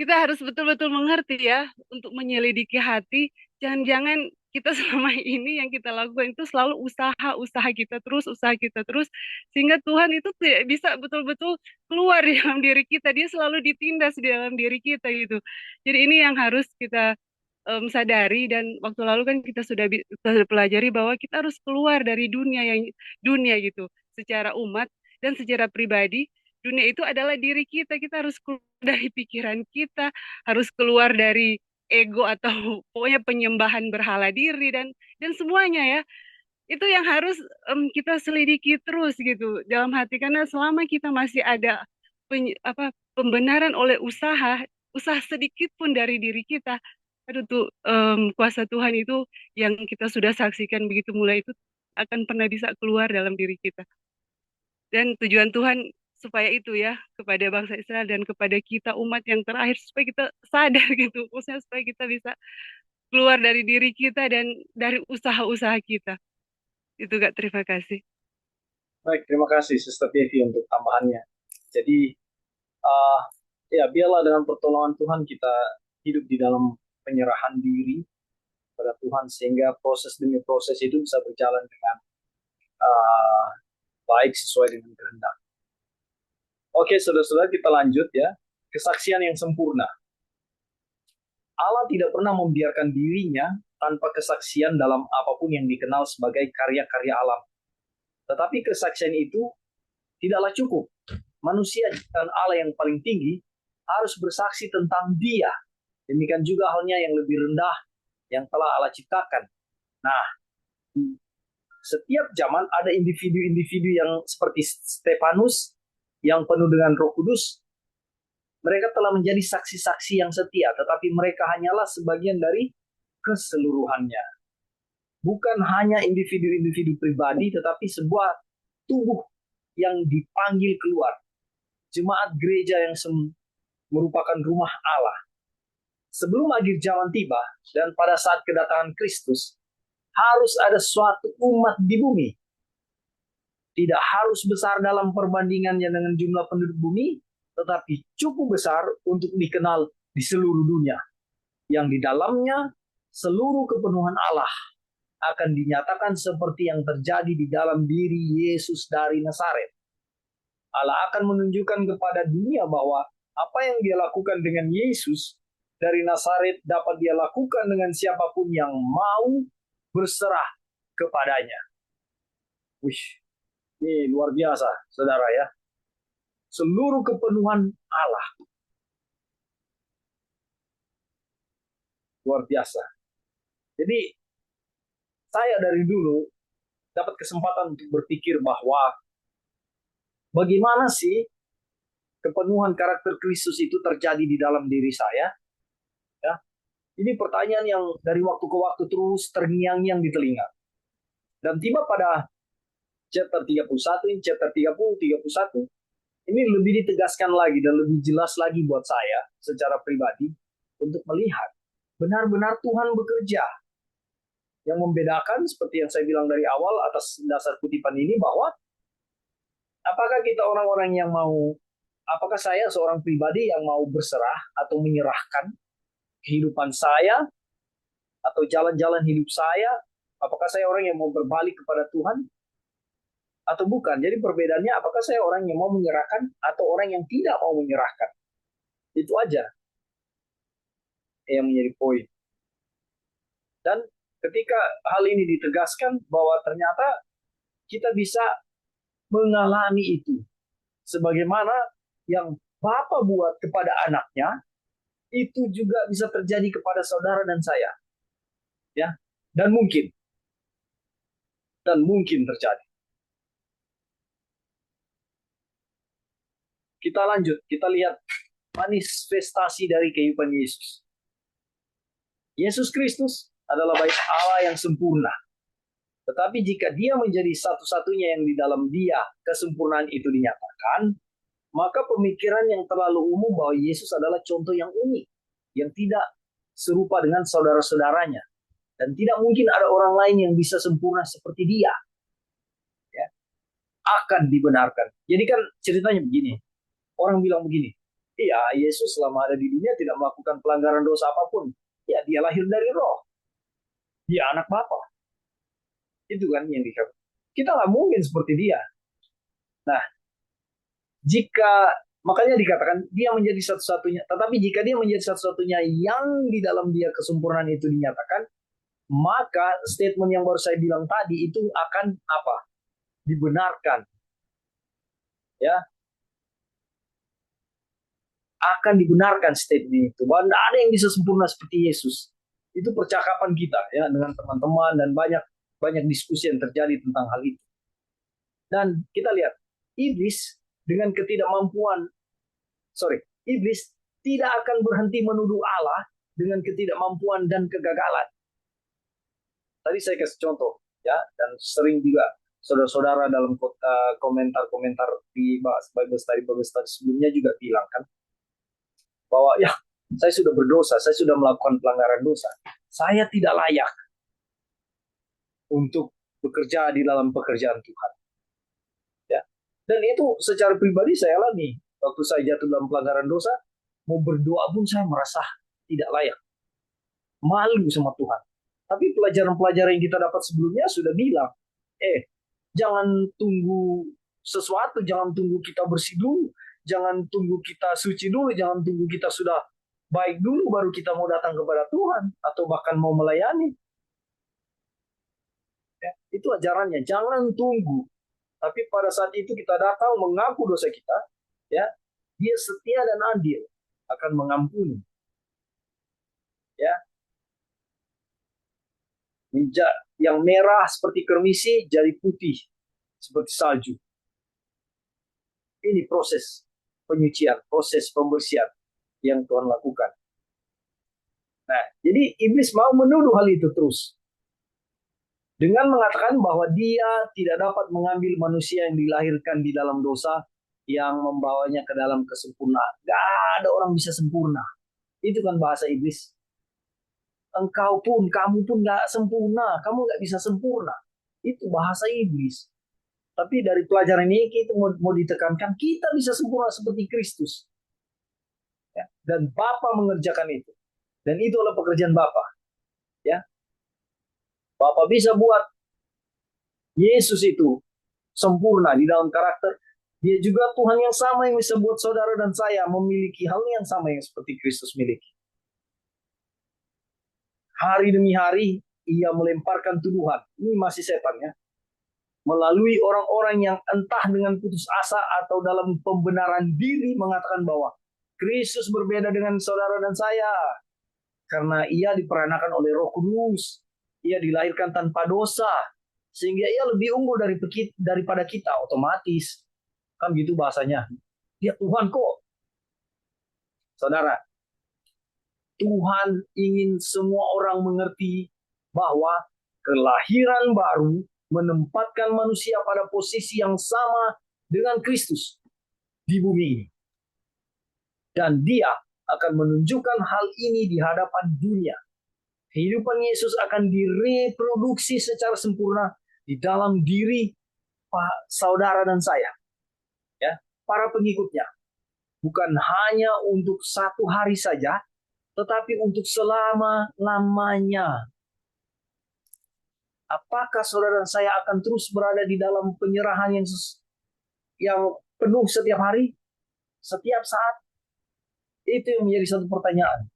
kita harus betul-betul mengerti ya untuk menyelidiki hati. Jangan-jangan kita selama ini yang kita lakukan itu selalu usaha kita terus, sehingga Tuhan itu tidak bisa betul-betul keluar di dalam diri kita. Dia selalu ditindas di dalam diri kita gitu. Jadi ini yang harus kita sadari, dan waktu lalu kan kita sudah pelajari bahwa kita harus keluar dari dunia gitu, secara umat dan secara pribadi. Dunia itu adalah diri kita. Kita harus keluar dari pikiran kita, harus keluar dari ego atau pokoknya penyembahan berhala diri dan semuanya ya. Itu yang harus kita selidiki terus gitu dalam hati, karena selama kita masih ada pembenaran oleh usaha sedikit pun dari diri kita, aduh tuh kuasa Tuhan itu yang kita sudah saksikan begitu mulai itu akan pernah bisa keluar dalam diri kita. Dan tujuan Tuhan supaya itu ya, kepada bangsa Israel dan kepada kita umat yang terakhir, supaya kita sadar gitu, maksudnya supaya kita bisa keluar dari diri kita dan dari usaha-usaha kita. Itu Kak, terima kasih. Baik, terima kasih Sister Devi untuk tambahannya. Jadi, ya biarlah dengan pertolongan Tuhan kita hidup di dalam penyerahan diri pada Tuhan, sehingga proses demi proses itu bisa berjalan dengan baik sesuai dengan kehendak. Oke, saudara-saudara, kita lanjut ya. Kesaksian yang sempurna. Allah tidak pernah membiarkan dirinya tanpa kesaksian dalam apapun yang dikenal sebagai karya-karya alam. Tetapi kesaksian itu tidaklah cukup. Manusia dan Allah yang paling tinggi harus bersaksi tentang Dia. Demikian juga halnya yang lebih rendah yang telah Allah ciptakan. Nah, setiap zaman ada individu-individu yang seperti Stefanus yang penuh dengan Roh Kudus. Mereka telah menjadi saksi-saksi yang setia, tetapi mereka hanyalah sebagian dari keseluruhannya. Bukan hanya individu-individu pribadi, tetapi sebuah tubuh yang dipanggil keluar. Jemaat gereja yang merupakan rumah Allah. Sebelum akhir zaman tiba dan pada saat kedatangan Kristus, harus ada suatu umat di bumi. Tidak harus besar dalam perbandingannya dengan jumlah penduduk bumi, tetapi cukup besar untuk dikenal di seluruh dunia. Yang di dalamnya seluruh kepenuhan Allah akan dinyatakan seperti yang terjadi di dalam diri Yesus dari Nazaret. Allah akan menunjukkan kepada dunia bahwa apa yang Dia lakukan dengan Yesus dari Nazaret dapat Dia lakukan dengan siapapun yang mau berserah kepadanya. Wih, ini luar biasa, saudara ya. Seluruh kepenuhan Allah. Luar biasa. Jadi, saya dari dulu dapat kesempatan untuk berpikir bahwa bagaimana sih kepenuhan karakter Kristus itu terjadi di dalam diri saya? Ya, ini pertanyaan yang dari waktu ke waktu terus terngiang-ngiang di telinga. Dan tiba pada chapter 31, chapter 30, 31, ini lebih ditegaskan lagi dan lebih jelas lagi buat saya secara pribadi untuk melihat benar-benar Tuhan bekerja. Yang membedakan seperti yang saya bilang dari awal atas dasar kutipan ini, bahwa apakah kita orang-orang yang mau, apakah saya seorang pribadi yang mau berserah atau menyerahkan kehidupan saya atau jalan-jalan hidup saya, apakah saya orang yang mau berbalik kepada Tuhan atau bukan. Jadi perbedaannya, apakah saya orang yang mau menyerahkan atau orang yang tidak mau menyerahkan. Itu aja yang menjadi poin. Dan ketika hal ini ditegaskan bahwa ternyata kita bisa mengalami itu, sebagaimana yang Bapa buat kepada anaknya, itu juga bisa terjadi kepada saudara dan saya. Ya, Dan mungkin terjadi. Kita lanjut, kita lihat manifestasi dari kehidupan Yesus. Yesus Kristus adalah bait Allah yang sempurna. Tetapi jika dia menjadi satu-satunya yang di dalam dia kesempurnaan itu dinyatakan, maka pemikiran yang terlalu umum bahwa Yesus adalah contoh yang unik, yang tidak serupa dengan saudara-saudaranya. Dan tidak mungkin ada orang lain yang bisa sempurna seperti dia. Ya, akan dibenarkan. Jadi kan ceritanya begini. Orang bilang begini, iya Yesus selama ada di dunia tidak melakukan pelanggaran dosa apapun. Ya dia lahir dari roh. Dia anak Bapa. Itu kan yang dikatakan. Kita nggak mungkin seperti dia. Nah, makanya dikatakan dia menjadi satu-satunya. Tetapi jika dia menjadi satu-satunya yang di dalam dia kesempurnaan itu dinyatakan, maka statement yang baru saya bilang tadi itu akan apa? Dibenarkan. Ya. Akan dibenarkan statement itu. Bahwa tidak ada yang bisa sempurna seperti Yesus. Itu percakapan kita ya dengan teman-teman dan banyak diskusi yang terjadi tentang hal itu. Dan kita lihat iblis dengan iblis tidak akan berhenti menuduh Allah dengan ketidakmampuan dan kegagalan. Tadi saya kasih contoh ya, dan sering juga saudara-saudara dalam komentar-komentar di Bible study sebelumnya juga bilang kan bahwa ya saya sudah berdosa, saya sudah melakukan pelanggaran dosa, saya tidak layak untuk bekerja di dalam pekerjaan Tuhan. Ya. Dan itu secara pribadi saya alami. Waktu saya jatuh dalam pelanggaran dosa, mau berdoa pun saya merasa tidak layak. Malu sama Tuhan. Tapi pelajaran-pelajaran yang kita dapat sebelumnya sudah bilang, jangan tunggu sesuatu, jangan tunggu kita bersih dulu, jangan tunggu kita suci dulu, jangan tunggu kita sudah baik dulu baru kita mau datang kepada Tuhan atau bahkan mau melayani. Ya, itu ajarannya, jangan tunggu. Tapi pada saat itu kita datang mengaku dosa kita, ya, dia setia dan adil akan mengampuni. Ya. Yang merah seperti kermisi jadi putih seperti salju. Ini proses penyucian, proses pembersihan yang Tuhan lakukan. Nah, jadi iblis mau menuduh hal itu terus. Dengan mengatakan bahwa dia tidak dapat mengambil manusia yang dilahirkan di dalam dosa yang membawanya ke dalam kesempurnaan. Gak ada orang bisa sempurna. Itu kan bahasa iblis. Kamu pun gak sempurna. Kamu gak bisa sempurna. Itu bahasa iblis. Tapi dari pelajaran ini kita mau ditekankan, kita bisa sempurna seperti Kristus. Ya, dan Bapa mengerjakan itu. Dan itu adalah pekerjaan Bapa. Ya. Bapa bisa buat Yesus itu sempurna di dalam karakter. Dia juga Tuhan yang sama yang bisa buat saudara dan saya memiliki hal yang sama yang seperti Kristus miliki. Hari demi hari ia melemparkan tuduhan. Ini masih setan ya. Melalui orang-orang yang entah dengan putus asa atau dalam pembenaran diri mengatakan bahwa Kristus berbeda dengan saudara dan saya. Karena ia diperanakan oleh Roh Kudus. Ia dilahirkan tanpa dosa. Sehingga ia lebih unggul daripada kita otomatis. Kan gitu bahasanya. Dia Tuhan kok. Saudara, Tuhan ingin semua orang mengerti bahwa kelahiran baru menempatkan manusia pada posisi yang sama dengan Kristus di bumi ini. Dan dia akan menunjukkan hal ini di hadapan dunia. Kehidupan Yesus akan direproduksi secara sempurna di dalam diri saudara dan saya. Ya, para pengikutnya. Bukan hanya untuk satu hari saja, tetapi untuk selama-lamanya. Apakah saudara dan saya akan terus berada di dalam penyerahan yang penuh setiap hari? Setiap saat? Itu yang menjadi satu pertanyaan.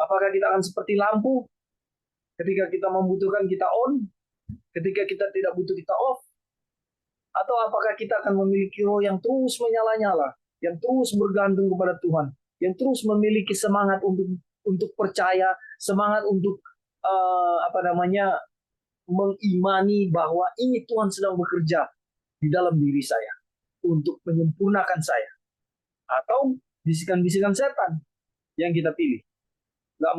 Apakah kita akan seperti lampu? Ketika kita membutuhkan kita on? Ketika kita tidak butuh kita off? Atau apakah kita akan memiliki roh yang terus menyala-nyala? Yang terus bergantung kepada Tuhan? Yang terus memiliki semangat untuk percaya? Semangat untuk apa namanya, mengimani bahwa ini Tuhan sedang bekerja di dalam diri saya untuk menyempurnakan saya, atau bisikan-bisikan setan yang kita pilih. Nggak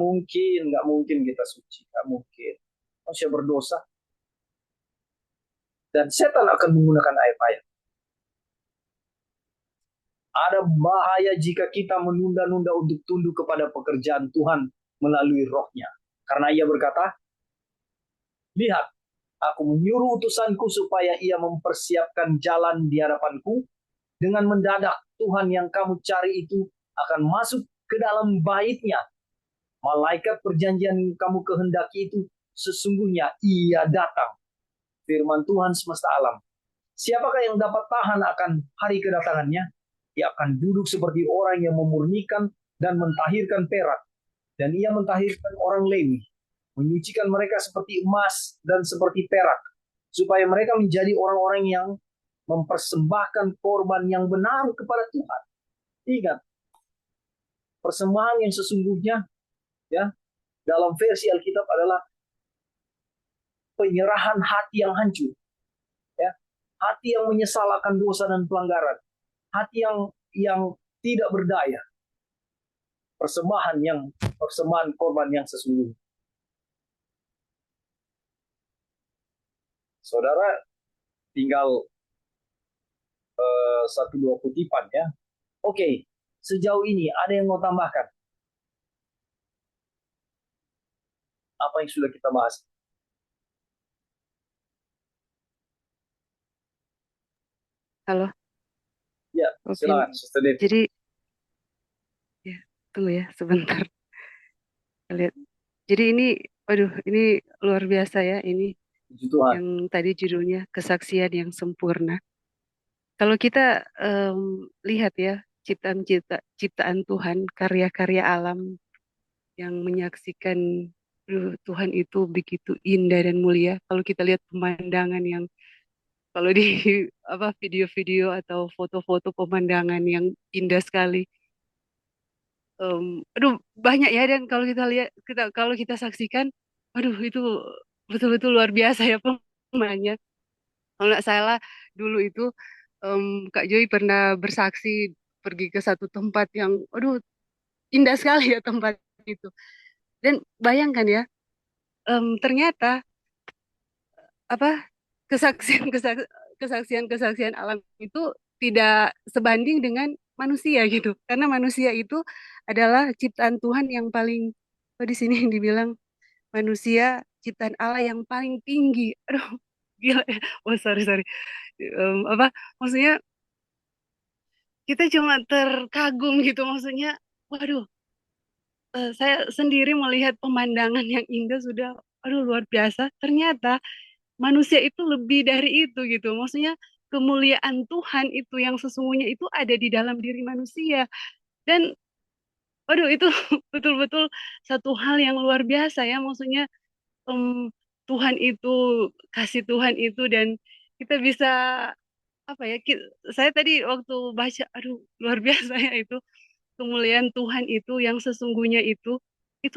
mungkin kita suci, nggak mungkin. Manusia berdosa dan setan akan menggunakan air payah. Ada bahaya jika kita menunda-nunda untuk tunduk kepada pekerjaan Tuhan melalui rohnya. Karena ia berkata, lihat, aku menyuruh utusanku supaya ia mempersiapkan jalan di hadapanku. Dengan mendadak Tuhan yang kamu cari itu akan masuk ke dalam baitnya. Malaikat perjanjian yang kamu kehendaki itu sesungguhnya ia datang. Firman Tuhan semesta alam. Siapakah yang dapat tahan akan hari kedatangannya? Ia akan duduk seperti orang yang memurnikan dan mentahirkan perak. Dan ia mentahirkan orang Lewi, menyucikan mereka seperti emas dan seperti perak, supaya mereka menjadi orang-orang yang mempersembahkan korban yang benar kepada Tuhan. Ingat, persembahan yang sesungguhnya ya dalam versi Alkitab adalah penyerahan hati yang hancur, ya, hati yang menyesal akan dosa dan pelanggaran, hati yang tidak berdaya, persembahan korban yang sesungguhnya. Saudara, tinggal satu dua kutipan ya. Oke, sejauh ini ada yang mau tambahkan? Apa yang sudah kita bahas? Halo, Ya, Oke. silakan, Sister Devi. Jadi, ya, tunggu ya sebentar. Kita lihat. Jadi ini luar biasa ya, ini Puji Tuhan. yang tadi judulnya kesaksian yang sempurna. Kalau kita lihat ya, ciptaan Tuhan, karya-karya alam yang menyaksikan Tuhan itu begitu indah dan mulia. Kalau kita lihat pemandangan yang kalau di video-video atau foto-foto pemandangan yang indah sekali. Banyak ya, dan kalau kita lihat, kalau kita saksikan, itu betul-betul luar biasa ya pemainnya. Kalau nggak salah dulu itu Kak Joy pernah bersaksi pergi ke satu tempat yang indah sekali ya tempat itu. Dan bayangkan ya, ternyata apa kesaksian kesaksian kesaksian alam itu tidak sebanding dengan manusia gitu, karena manusia itu adalah ciptaan Tuhan yang paling, di sini dibilang manusia ciptaan Allah yang paling tinggi. Aduh, gila ya. Oh, sorry sorry. Maksudnya kita cuma terkagum gitu, maksudnya waduh, saya sendiri melihat pemandangan yang indah sudah luar biasa. Ternyata manusia itu lebih dari itu gitu. Maksudnya kemuliaan Tuhan itu yang sesungguhnya itu ada di dalam diri manusia. Dan itu betul-betul satu hal yang luar biasa ya. Maksudnya em, Tuhan itu, kasih Tuhan itu, dan kita bisa apa ya? Saya tadi waktu baca, luar biasa ya itu, kemuliaan Tuhan itu yang sesungguhnya itu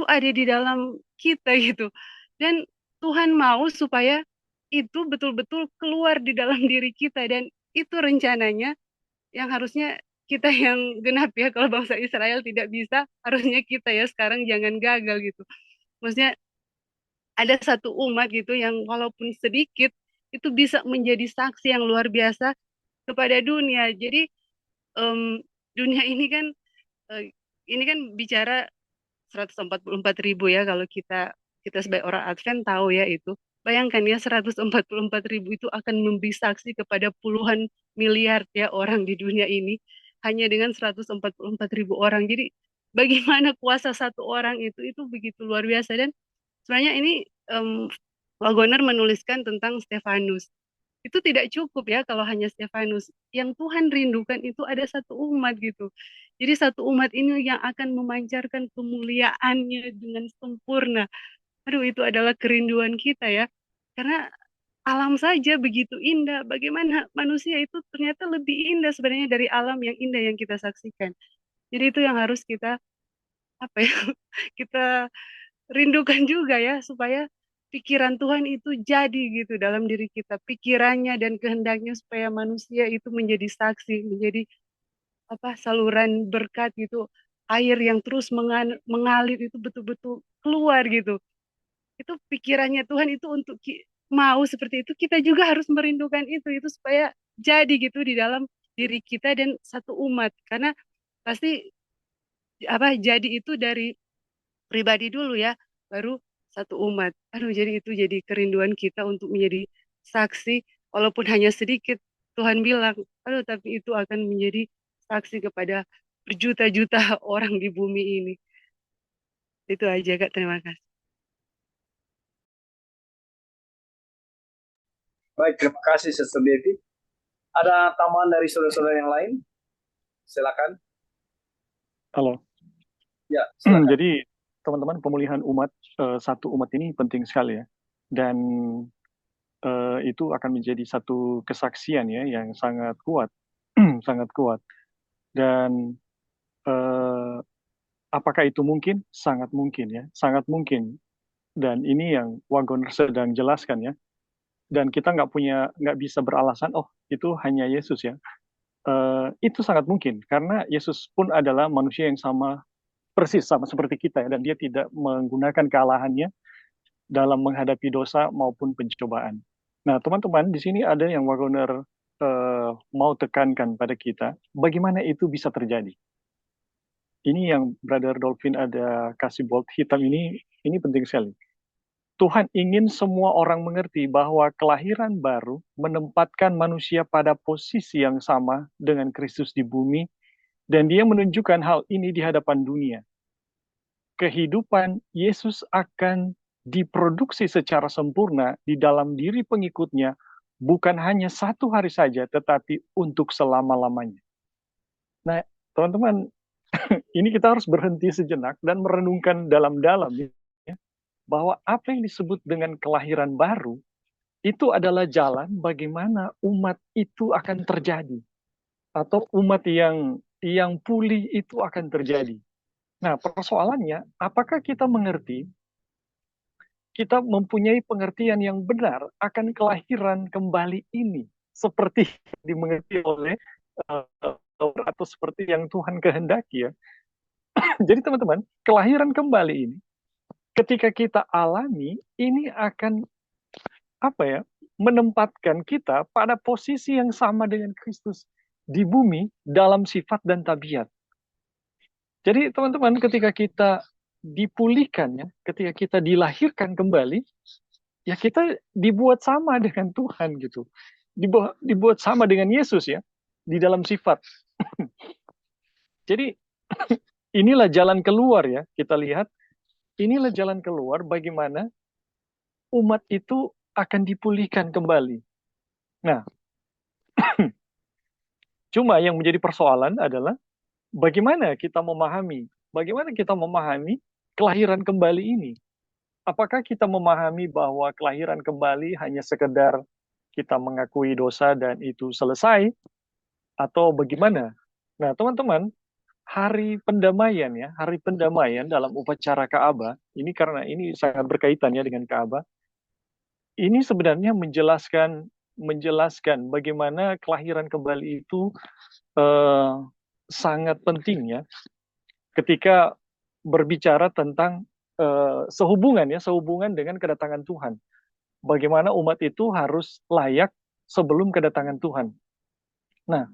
ada di dalam kita gitu. Dan Tuhan mau supaya itu betul-betul keluar di dalam diri kita, dan itu rencananya yang harusnya kita yang genap ya. Kalau bangsa Israel tidak bisa, harusnya kita ya sekarang jangan gagal gitu. Maksudnya ada satu umat gitu yang walaupun sedikit itu bisa menjadi saksi yang luar biasa kepada dunia. Jadi dunia eh, ini kan bicara 144.000 ya, kalau kita kita sebagai orang Advent tahu ya itu. Bayangkan ya, 144.000 itu akan memberi saksi kepada puluhan miliar ya orang di dunia ini hanya dengan 144.000 orang. Jadi bagaimana kuasa satu orang itu begitu luar biasa. Dan sebenarnya ini Wagoner menuliskan tentang Stefanus. Itu tidak cukup ya kalau hanya Stefanus. Yang Tuhan rindukan itu ada satu umat gitu. Jadi satu umat ini yang akan memancarkan kemuliaannya dengan sempurna. Itu adalah kerinduan kita ya. Karena alam saja begitu indah. Bagaimana manusia itu ternyata lebih indah sebenarnya dari alam yang indah yang kita saksikan. Jadi itu yang harus kita apa ya kita rindukan juga ya supaya pikiran Tuhan itu jadi gitu dalam diri kita, pikirannya dan kehendaknya supaya manusia itu menjadi saksi, menjadi apa saluran berkat gitu, air yang terus mengalir itu betul-betul keluar gitu. Itu pikirannya Tuhan itu untuk mau seperti itu, kita juga harus merindukan itu supaya jadi gitu di dalam diri kita dan satu umat, karena pasti apa jadi itu dari pribadi dulu ya, baru satu umat. Aduh, jadi itu jadi kerinduan kita untuk menjadi saksi, walaupun hanya sedikit. Tuhan bilang, aduh, tapi itu akan menjadi saksi kepada berjuta-juta orang di bumi ini. Itu aja, Kak. Terima kasih. Baik, terima kasih Sister Devi. Ada tambahan dari saudara-saudara yang lain? Silakan. Halo. Ya, silakan. Jadi teman-teman, pemulihan umat, satu umat ini penting sekali ya. Dan itu akan menjadi satu kesaksian ya yang sangat kuat, sangat kuat. Dan apakah itu mungkin? Sangat mungkin ya, sangat mungkin. Dan ini yang Wagoner sedang jelaskan ya. Dan kita nggak bisa beralasan, oh itu hanya Yesus ya. Itu sangat mungkin karena Yesus pun adalah manusia yang sama persis sama seperti kita ya, dan dia tidak menggunakan kealahannya dalam menghadapi dosa maupun pencobaan. Nah, teman-teman, di sini ada yang Wagoner mau tekankan pada kita, bagaimana itu bisa terjadi. Ini yang Brother Dolphin ada kasih bold hitam ini penting sekali. Tuhan ingin semua orang mengerti bahwa kelahiran baru menempatkan manusia pada posisi yang sama dengan Kristus di bumi, dan dia menunjukkan hal ini di hadapan dunia. Kehidupan Yesus akan diproduksi secara sempurna di dalam diri pengikutnya, bukan hanya satu hari saja, tetapi untuk selama-lamanya. Nah, teman-teman, ini kita harus berhenti sejenak dan merenungkan dalam-dalam ya, bahwa apa yang disebut dengan kelahiran baru, itu adalah jalan bagaimana umat itu akan terjadi. Atau umat yang pulih itu akan terjadi. Nah, persoalannya, apakah kita mengerti, kita mempunyai pengertian yang benar akan kelahiran kembali ini, seperti dimengerti oleh atau seperti yang Tuhan kehendaki ya. Jadi teman-teman, kelahiran kembali ini, ketika kita alami, ini akan apa ya, menempatkan kita pada posisi yang sama dengan Kristus di bumi dalam sifat dan tabiat. Jadi teman-teman, ketika kita dipulihkan ya, ketika kita dilahirkan kembali, ya kita dibuat sama dengan Tuhan gitu. Dibuat sama dengan Yesus ya, di dalam sifat. Jadi inilah jalan keluar ya, kita lihat. Inilah jalan keluar bagaimana umat itu akan dipulihkan kembali. Nah, cuma yang menjadi persoalan adalah bagaimana kita memahami kelahiran kembali ini. Apakah kita memahami bahwa kelahiran kembali hanya sekedar kita mengakui dosa dan itu selesai, atau bagaimana? Nah, teman-teman, hari pendamaian dalam upacara Ka'bah, ini karena ini sangat berkaitan ya dengan Ka'bah, ini sebenarnya menjelaskan bagaimana kelahiran kembali itu sangat penting ya, ketika berbicara tentang sehubungan dengan kedatangan Tuhan. Bagaimana umat itu harus layak sebelum kedatangan Tuhan. Nah,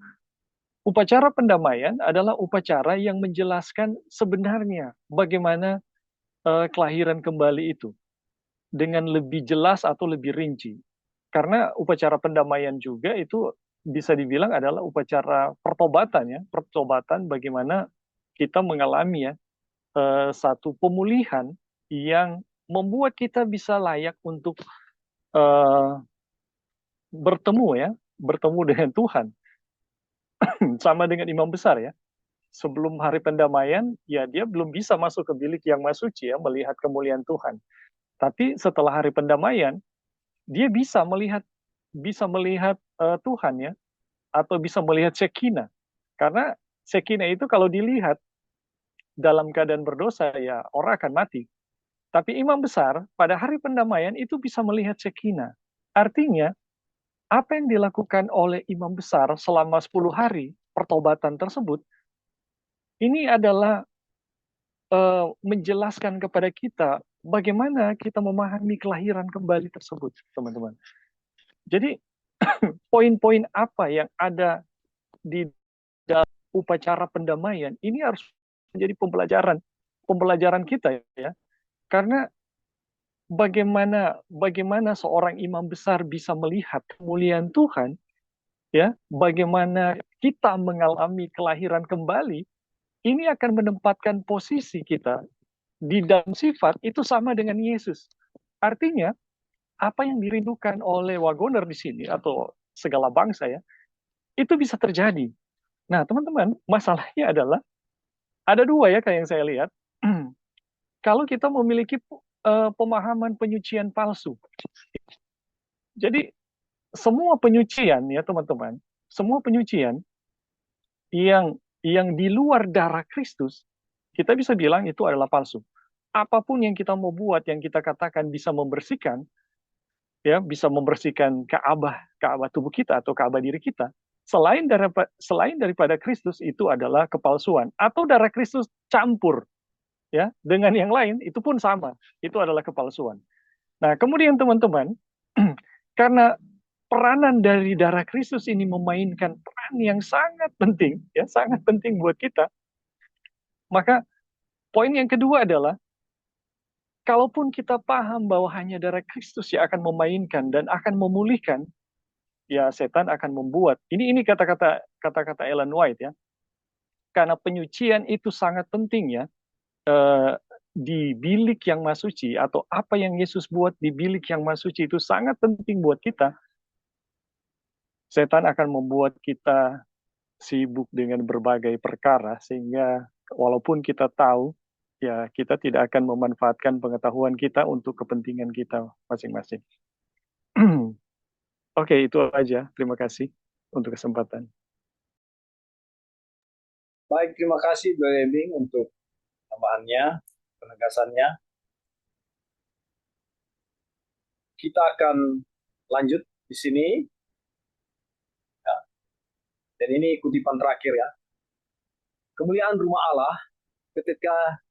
upacara pendamaian adalah upacara yang menjelaskan sebenarnya bagaimana kelahiran kembali itu dengan lebih jelas atau lebih rinci. Karena upacara pendamaian juga itu bisa dibilang adalah upacara pertobatan ya, pertobatan bagaimana kita mengalami ya satu pemulihan yang membuat kita bisa layak untuk bertemu dengan Tuhan. Sama dengan imam besar ya. Sebelum hari pendamaian, ya dia belum bisa masuk ke bilik yang maha suci ya, melihat kemuliaan Tuhan. Tapi setelah hari pendamaian, dia bisa melihat Tuhan ya, atau bisa melihat Shekinah. Karena Shekinah itu kalau dilihat dalam keadaan berdosa ya orang akan mati. Tapi imam besar pada hari pendamaian itu bisa melihat Shekinah. Artinya, apa yang dilakukan oleh imam besar selama 10 hari pertobatan tersebut, ini adalah menjelaskan kepada kita bagaimana kita memahami kelahiran kembali tersebut, teman-teman. Jadi, poin-poin apa yang ada di dalam upacara pendamaian, ini harus menjadi pembelajaran kita ya. Karena bagaimana seorang imam besar bisa melihat kemuliaan Tuhan, ya, bagaimana kita mengalami kelahiran kembali, ini akan menempatkan posisi kita di dalam sifat itu sama dengan Yesus. Artinya, apa yang dirindukan oleh Wagoner di sini atau segala bangsa ya, itu bisa terjadi. Nah, teman-teman, masalahnya adalah ada dua ya kayak yang saya lihat. Kalau kita memiliki pemahaman penyucian palsu. Jadi semua penyucian ya teman-teman, semua penyucian yang di luar darah Kristus, kita bisa bilang itu adalah palsu. Apapun yang kita mau buat, yang kita katakan bisa membersihkan, ya bisa membersihkan Ka'bah tubuh kita atau Ka'bah diri kita, selain daripada Kristus itu adalah kepalsuan, atau darah Kristus campur ya dengan yang lain itu pun sama, itu adalah kepalsuan. Nah, kemudian teman-teman, karena peranan dari darah Kristus ini memainkan peran yang sangat penting, ya sangat penting buat kita. Maka poin yang kedua adalah, kalaupun kita paham bahwa hanya darah Kristus yang akan memainkan dan akan memulihkan, ya setan akan membuat. Ini kata-kata Ellen White ya. Karena penyucian itu sangat penting ya. Di bilik yang maha suci, atau apa yang Yesus buat di bilik yang maha suci itu sangat penting buat kita. Setan akan membuat kita sibuk dengan berbagai perkara, sehingga walaupun kita tahu, ya kita tidak akan memanfaatkan pengetahuan kita untuk kepentingan kita masing-masing. Oke, itu aja. Terima kasih untuk kesempatan. Baik, terima kasih Brother Ebing untuk tambahannya, penegasannya. Kita akan lanjut di sini. Ya. Dan ini kutipan terakhir ya. Kemuliaan rumah Allah ketika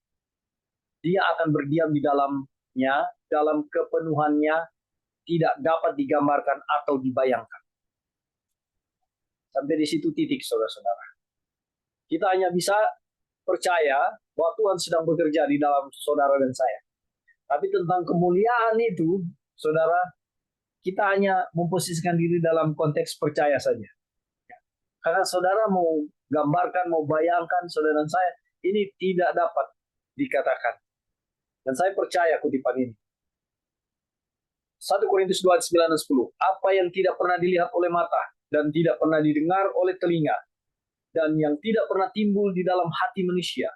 Dia akan berdiam di dalamnya, dalam kepenuhannya, tidak dapat digambarkan atau dibayangkan. Sampai di situ titik, saudara-saudara. Kita hanya bisa percaya bahwa Tuhan sedang bekerja di dalam saudara dan saya. Tapi tentang kemuliaan itu, saudara, kita hanya memposisikan diri dalam konteks percaya saja. Karena saudara mau gambarkan, mau bayangkan saudara dan saya, ini tidak dapat dikatakan. Dan saya percaya kutipan ini. 1 Korintus 2, 9 dan 10. Apa yang tidak pernah dilihat oleh mata, dan tidak pernah didengar oleh telinga, dan yang tidak pernah timbul di dalam hati manusia,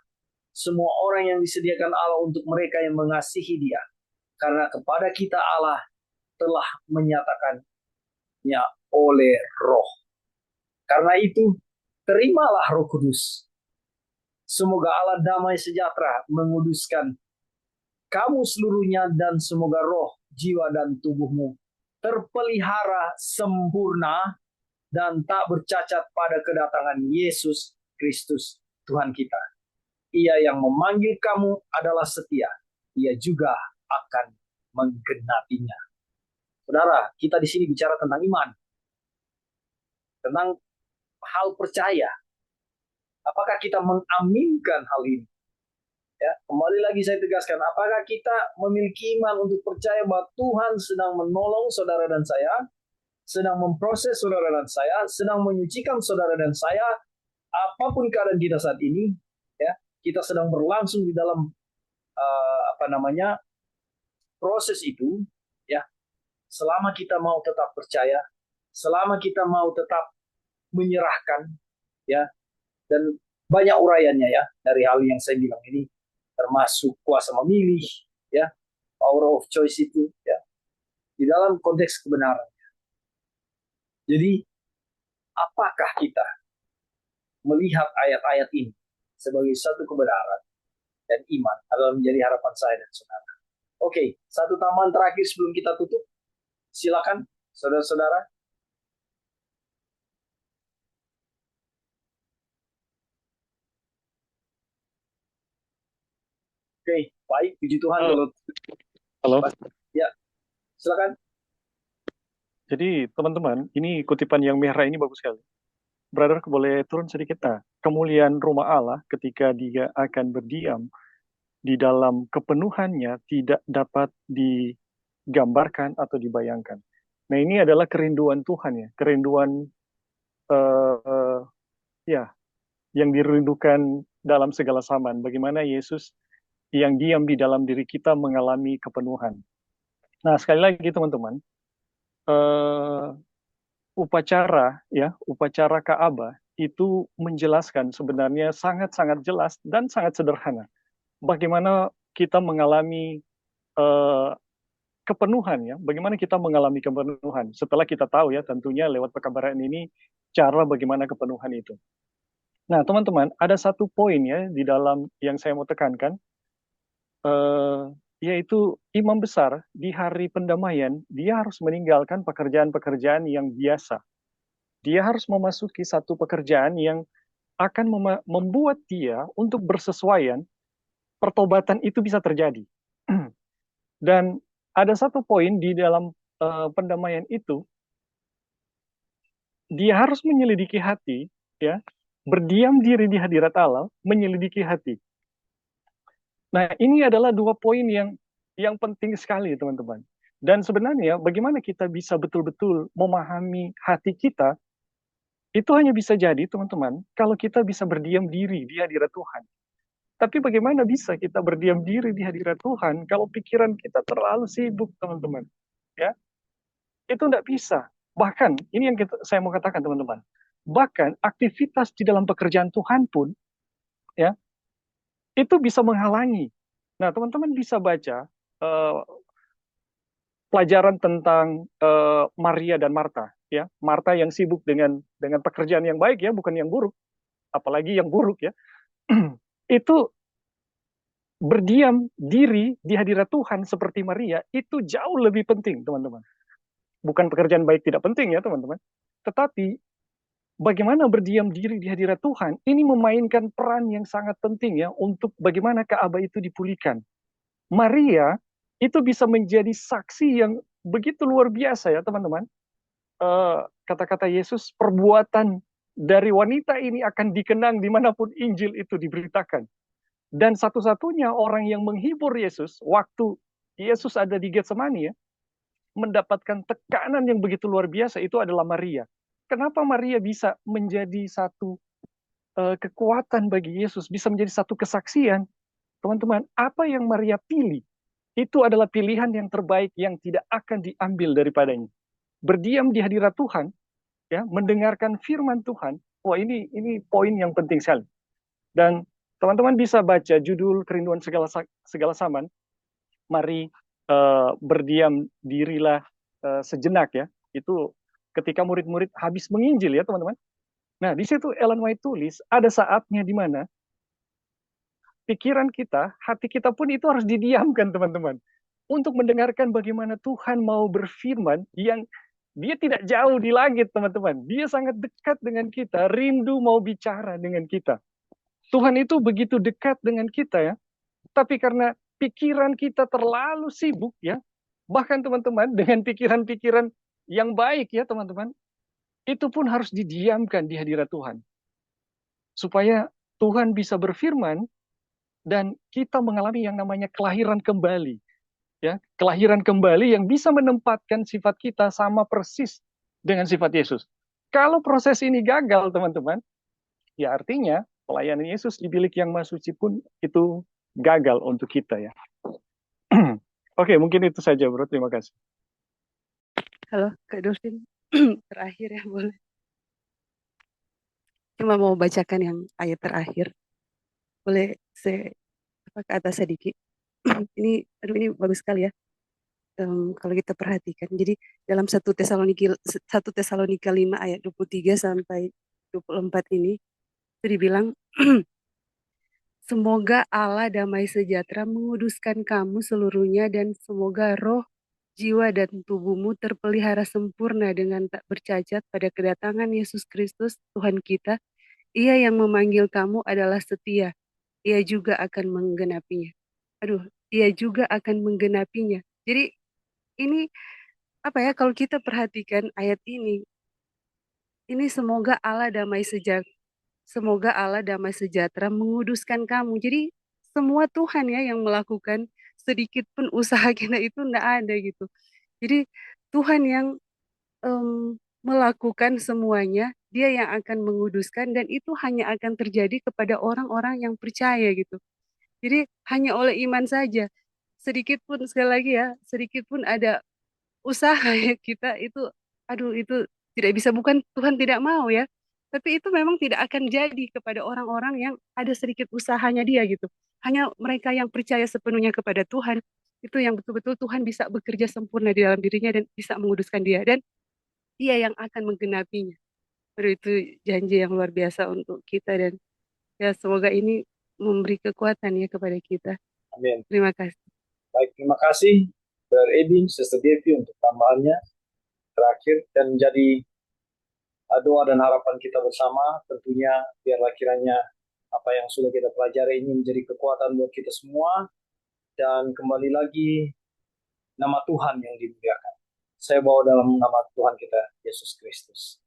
semua orang yang disediakan Allah untuk mereka yang mengasihi Dia. Karena kepada kita Allah telah menyatakannya oleh Roh. Karena itu, terimalah Roh Kudus. Semoga Allah damai sejahtera menguduskan kamu seluruhnya, dan semoga roh, jiwa, dan tubuhmu terpelihara sempurna dan tak bercacat pada kedatangan Yesus Kristus Tuhan kita. Ia yang memanggil kamu adalah setia. Ia juga akan menggenapinya. Saudara, kita di sini bicara tentang iman. Tentang hal percaya. Apakah kita mengaminkan hal ini? Ya, kembali lagi saya tegaskan, apakah kita memiliki iman untuk percaya bahwa Tuhan sedang menolong saudara dan saya, sedang memproses saudara dan saya, sedang menyucikan saudara dan saya, apapun keadaan kita saat ini, ya, kita sedang berlangsung di dalam proses itu, ya. Selama kita mau tetap percaya, selama kita mau tetap menyerahkan, ya, dan banyak uraiannya ya dari hal yang saya bilang ini, termasuk kuasa memilih, ya, power of choice itu, ya, di dalam konteks kebenaran. Jadi, apakah kita melihat ayat-ayat ini sebagai satu kebenaran dan iman adalah menjadi harapan saya dan saudara. Oke, satu tambahan terakhir sebelum kita tutup. Silakan, saudara-saudara. Oke, baik. Puji Tuhan kalau Halo. ya, silakan. Jadi teman-teman, ini kutipan yang merah ini bagus sekali. Brother, boleh turun sedikit? Nah, kemuliaan rumah Allah ketika dia akan berdiam di dalam kepenuhannya tidak dapat digambarkan atau dibayangkan. Nah, ini adalah kerinduan Tuhan ya, kerinduan ya yang dirindukan dalam segala zaman. Bagaimana Yesus yang diam di dalam diri kita mengalami kepenuhan. Nah, sekali lagi teman-teman, upacara Ka'bah itu menjelaskan sebenarnya sangat-sangat jelas dan sangat sederhana. Bagaimana kita mengalami kepenuhan ya, bagaimana kita mengalami kepenuhan. Setelah kita tahu ya, tentunya lewat pekabaran ini cara bagaimana kepenuhan itu. Nah, teman-teman, ada satu poin ya di dalam yang saya mau tekankan, yaitu imam besar di hari pendamaian, dia harus meninggalkan pekerjaan-pekerjaan yang biasa. Dia harus memasuki satu pekerjaan yang akan membuat dia untuk bersesuaian, pertobatan itu bisa terjadi. Dan ada satu poin di dalam pendamaian itu, dia harus menyelidiki hati, ya, berdiam diri di hadirat Allah, menyelidiki hati. Nah, ini adalah dua poin yang penting sekali, teman-teman. Dan sebenarnya bagaimana kita bisa betul-betul memahami hati kita, itu hanya bisa jadi, teman-teman, kalau kita bisa berdiam diri di hadirat Tuhan. Tapi bagaimana bisa kita berdiam diri di hadirat Tuhan kalau pikiran kita terlalu sibuk, teman-teman? Ya, itu tidak bisa. Bahkan, ini yang saya mau katakan, teman-teman. Bahkan aktivitas di dalam pekerjaan Tuhan pun, ya, itu bisa menghalangi. Nah, teman-teman bisa baca pelajaran tentang Maria dan Marta, ya. Marta yang sibuk dengan pekerjaan yang baik, ya, bukan yang buruk, apalagi yang buruk, ya. Itu berdiam diri di hadirat Tuhan seperti Maria itu jauh lebih penting, teman-teman. Bukan pekerjaan baik tidak penting ya, teman-teman. Tetapi bagaimana berdiam diri di hadirat Tuhan ini memainkan peran yang sangat penting ya untuk bagaimana Ka'bah itu dipulihkan. Maria itu bisa menjadi saksi yang begitu luar biasa ya, teman-teman. Kata-kata Yesus, perbuatan dari wanita ini akan dikenang dimanapun Injil itu diberitakan. Dan satu-satunya orang yang menghibur Yesus waktu Yesus ada di Getsemani ya, mendapatkan tekanan yang begitu luar biasa itu adalah Maria. Kenapa Maria bisa menjadi satu kekuatan bagi Yesus, bisa menjadi satu kesaksian? Teman-teman, apa yang Maria pilih itu adalah pilihan yang terbaik yang tidak akan diambil daripadanya. Berdiam di hadirat Tuhan, ya, mendengarkan firman Tuhan. Wah, ini poin yang penting sekali. Dan teman-teman bisa baca judul Kerinduan Segala Zaman. Mari berdiam dirilah sejenak ya. Itu ketika murid-murid habis menginjil ya, teman-teman. Nah, di situ Ellen White tulis ada saatnya di mana pikiran kita, hati kita pun itu harus didiamkan, teman-teman. Untuk mendengarkan bagaimana Tuhan mau berfirman yang dia tidak jauh di langit, teman-teman. Dia sangat dekat dengan kita, rindu mau bicara dengan kita. Tuhan itu begitu dekat dengan kita ya. Tapi karena pikiran kita terlalu sibuk ya, bahkan teman-teman dengan pikiran-pikiran yang baik ya teman-teman, itu pun harus didiamkan di hadirat Tuhan. Supaya Tuhan bisa berfirman dan kita mengalami yang namanya kelahiran kembali. Ya, kelahiran kembali yang bisa menempatkan sifat kita sama persis dengan sifat Yesus. Kalau proses ini gagal, teman-teman, ya artinya pelayanan Yesus di bilik yang Maha Suci pun itu gagal untuk kita ya. Oke, mungkin itu saja, Bro. Terima kasih. Halo, Kak Dovin. Terakhir ya, boleh. Cuma mau bacakan yang ayat terakhir. Boleh saya ke atas sedikit? Ini bagus sekali ya. Kalau kita perhatikan. Jadi dalam 1 Tesalonika 5 ayat 23 sampai 24 ini itu dibilang Semoga Allah damai sejahtera menguduskan kamu seluruhnya dan semoga roh, jiwa, dan tubuhmu terpelihara sempurna dengan tak bercacat pada kedatangan Yesus Kristus Tuhan kita. Ia yang memanggil kamu adalah setia. Ia juga akan menggenapinya. Ia juga akan menggenapinya. Jadi ini apa ya, kalau kita perhatikan ayat ini semoga Allah damai sejahtera menguduskan kamu. Jadi semua Tuhan ya yang melakukan, sedikit pun usaha kita itu enggak ada gitu. Jadi Tuhan yang melakukan semuanya, Dia yang akan menguduskan dan itu hanya akan terjadi kepada orang-orang yang percaya gitu. Jadi hanya oleh iman saja. Sedikit pun, sekali lagi ya, sedikit pun ada usaha ya kita itu tidak bisa, bukan Tuhan tidak mau ya, tapi itu memang tidak akan jadi kepada orang-orang yang ada sedikit usahanya dia gitu. Hanya mereka yang percaya sepenuhnya kepada Tuhan, itu yang betul-betul Tuhan bisa bekerja sempurna di dalam dirinya dan bisa menguduskan dia, dan dia yang akan menggenapinya. Aduh, itu janji yang luar biasa untuk kita, dan ya semoga ini memberi kekuatan ya kepada kita. Amin. Terima kasih. Baik, terima kasih Brother Edin, Sister Devi untuk tambahannya terakhir, dan menjadi doa dan harapan kita bersama tentunya biarlah kiranya apa yang sudah kita pelajari ini menjadi kekuatan buat kita semua, dan kembali lagi nama Tuhan yang dimuliakan. Saya bawa dalam nama Tuhan kita Yesus Kristus.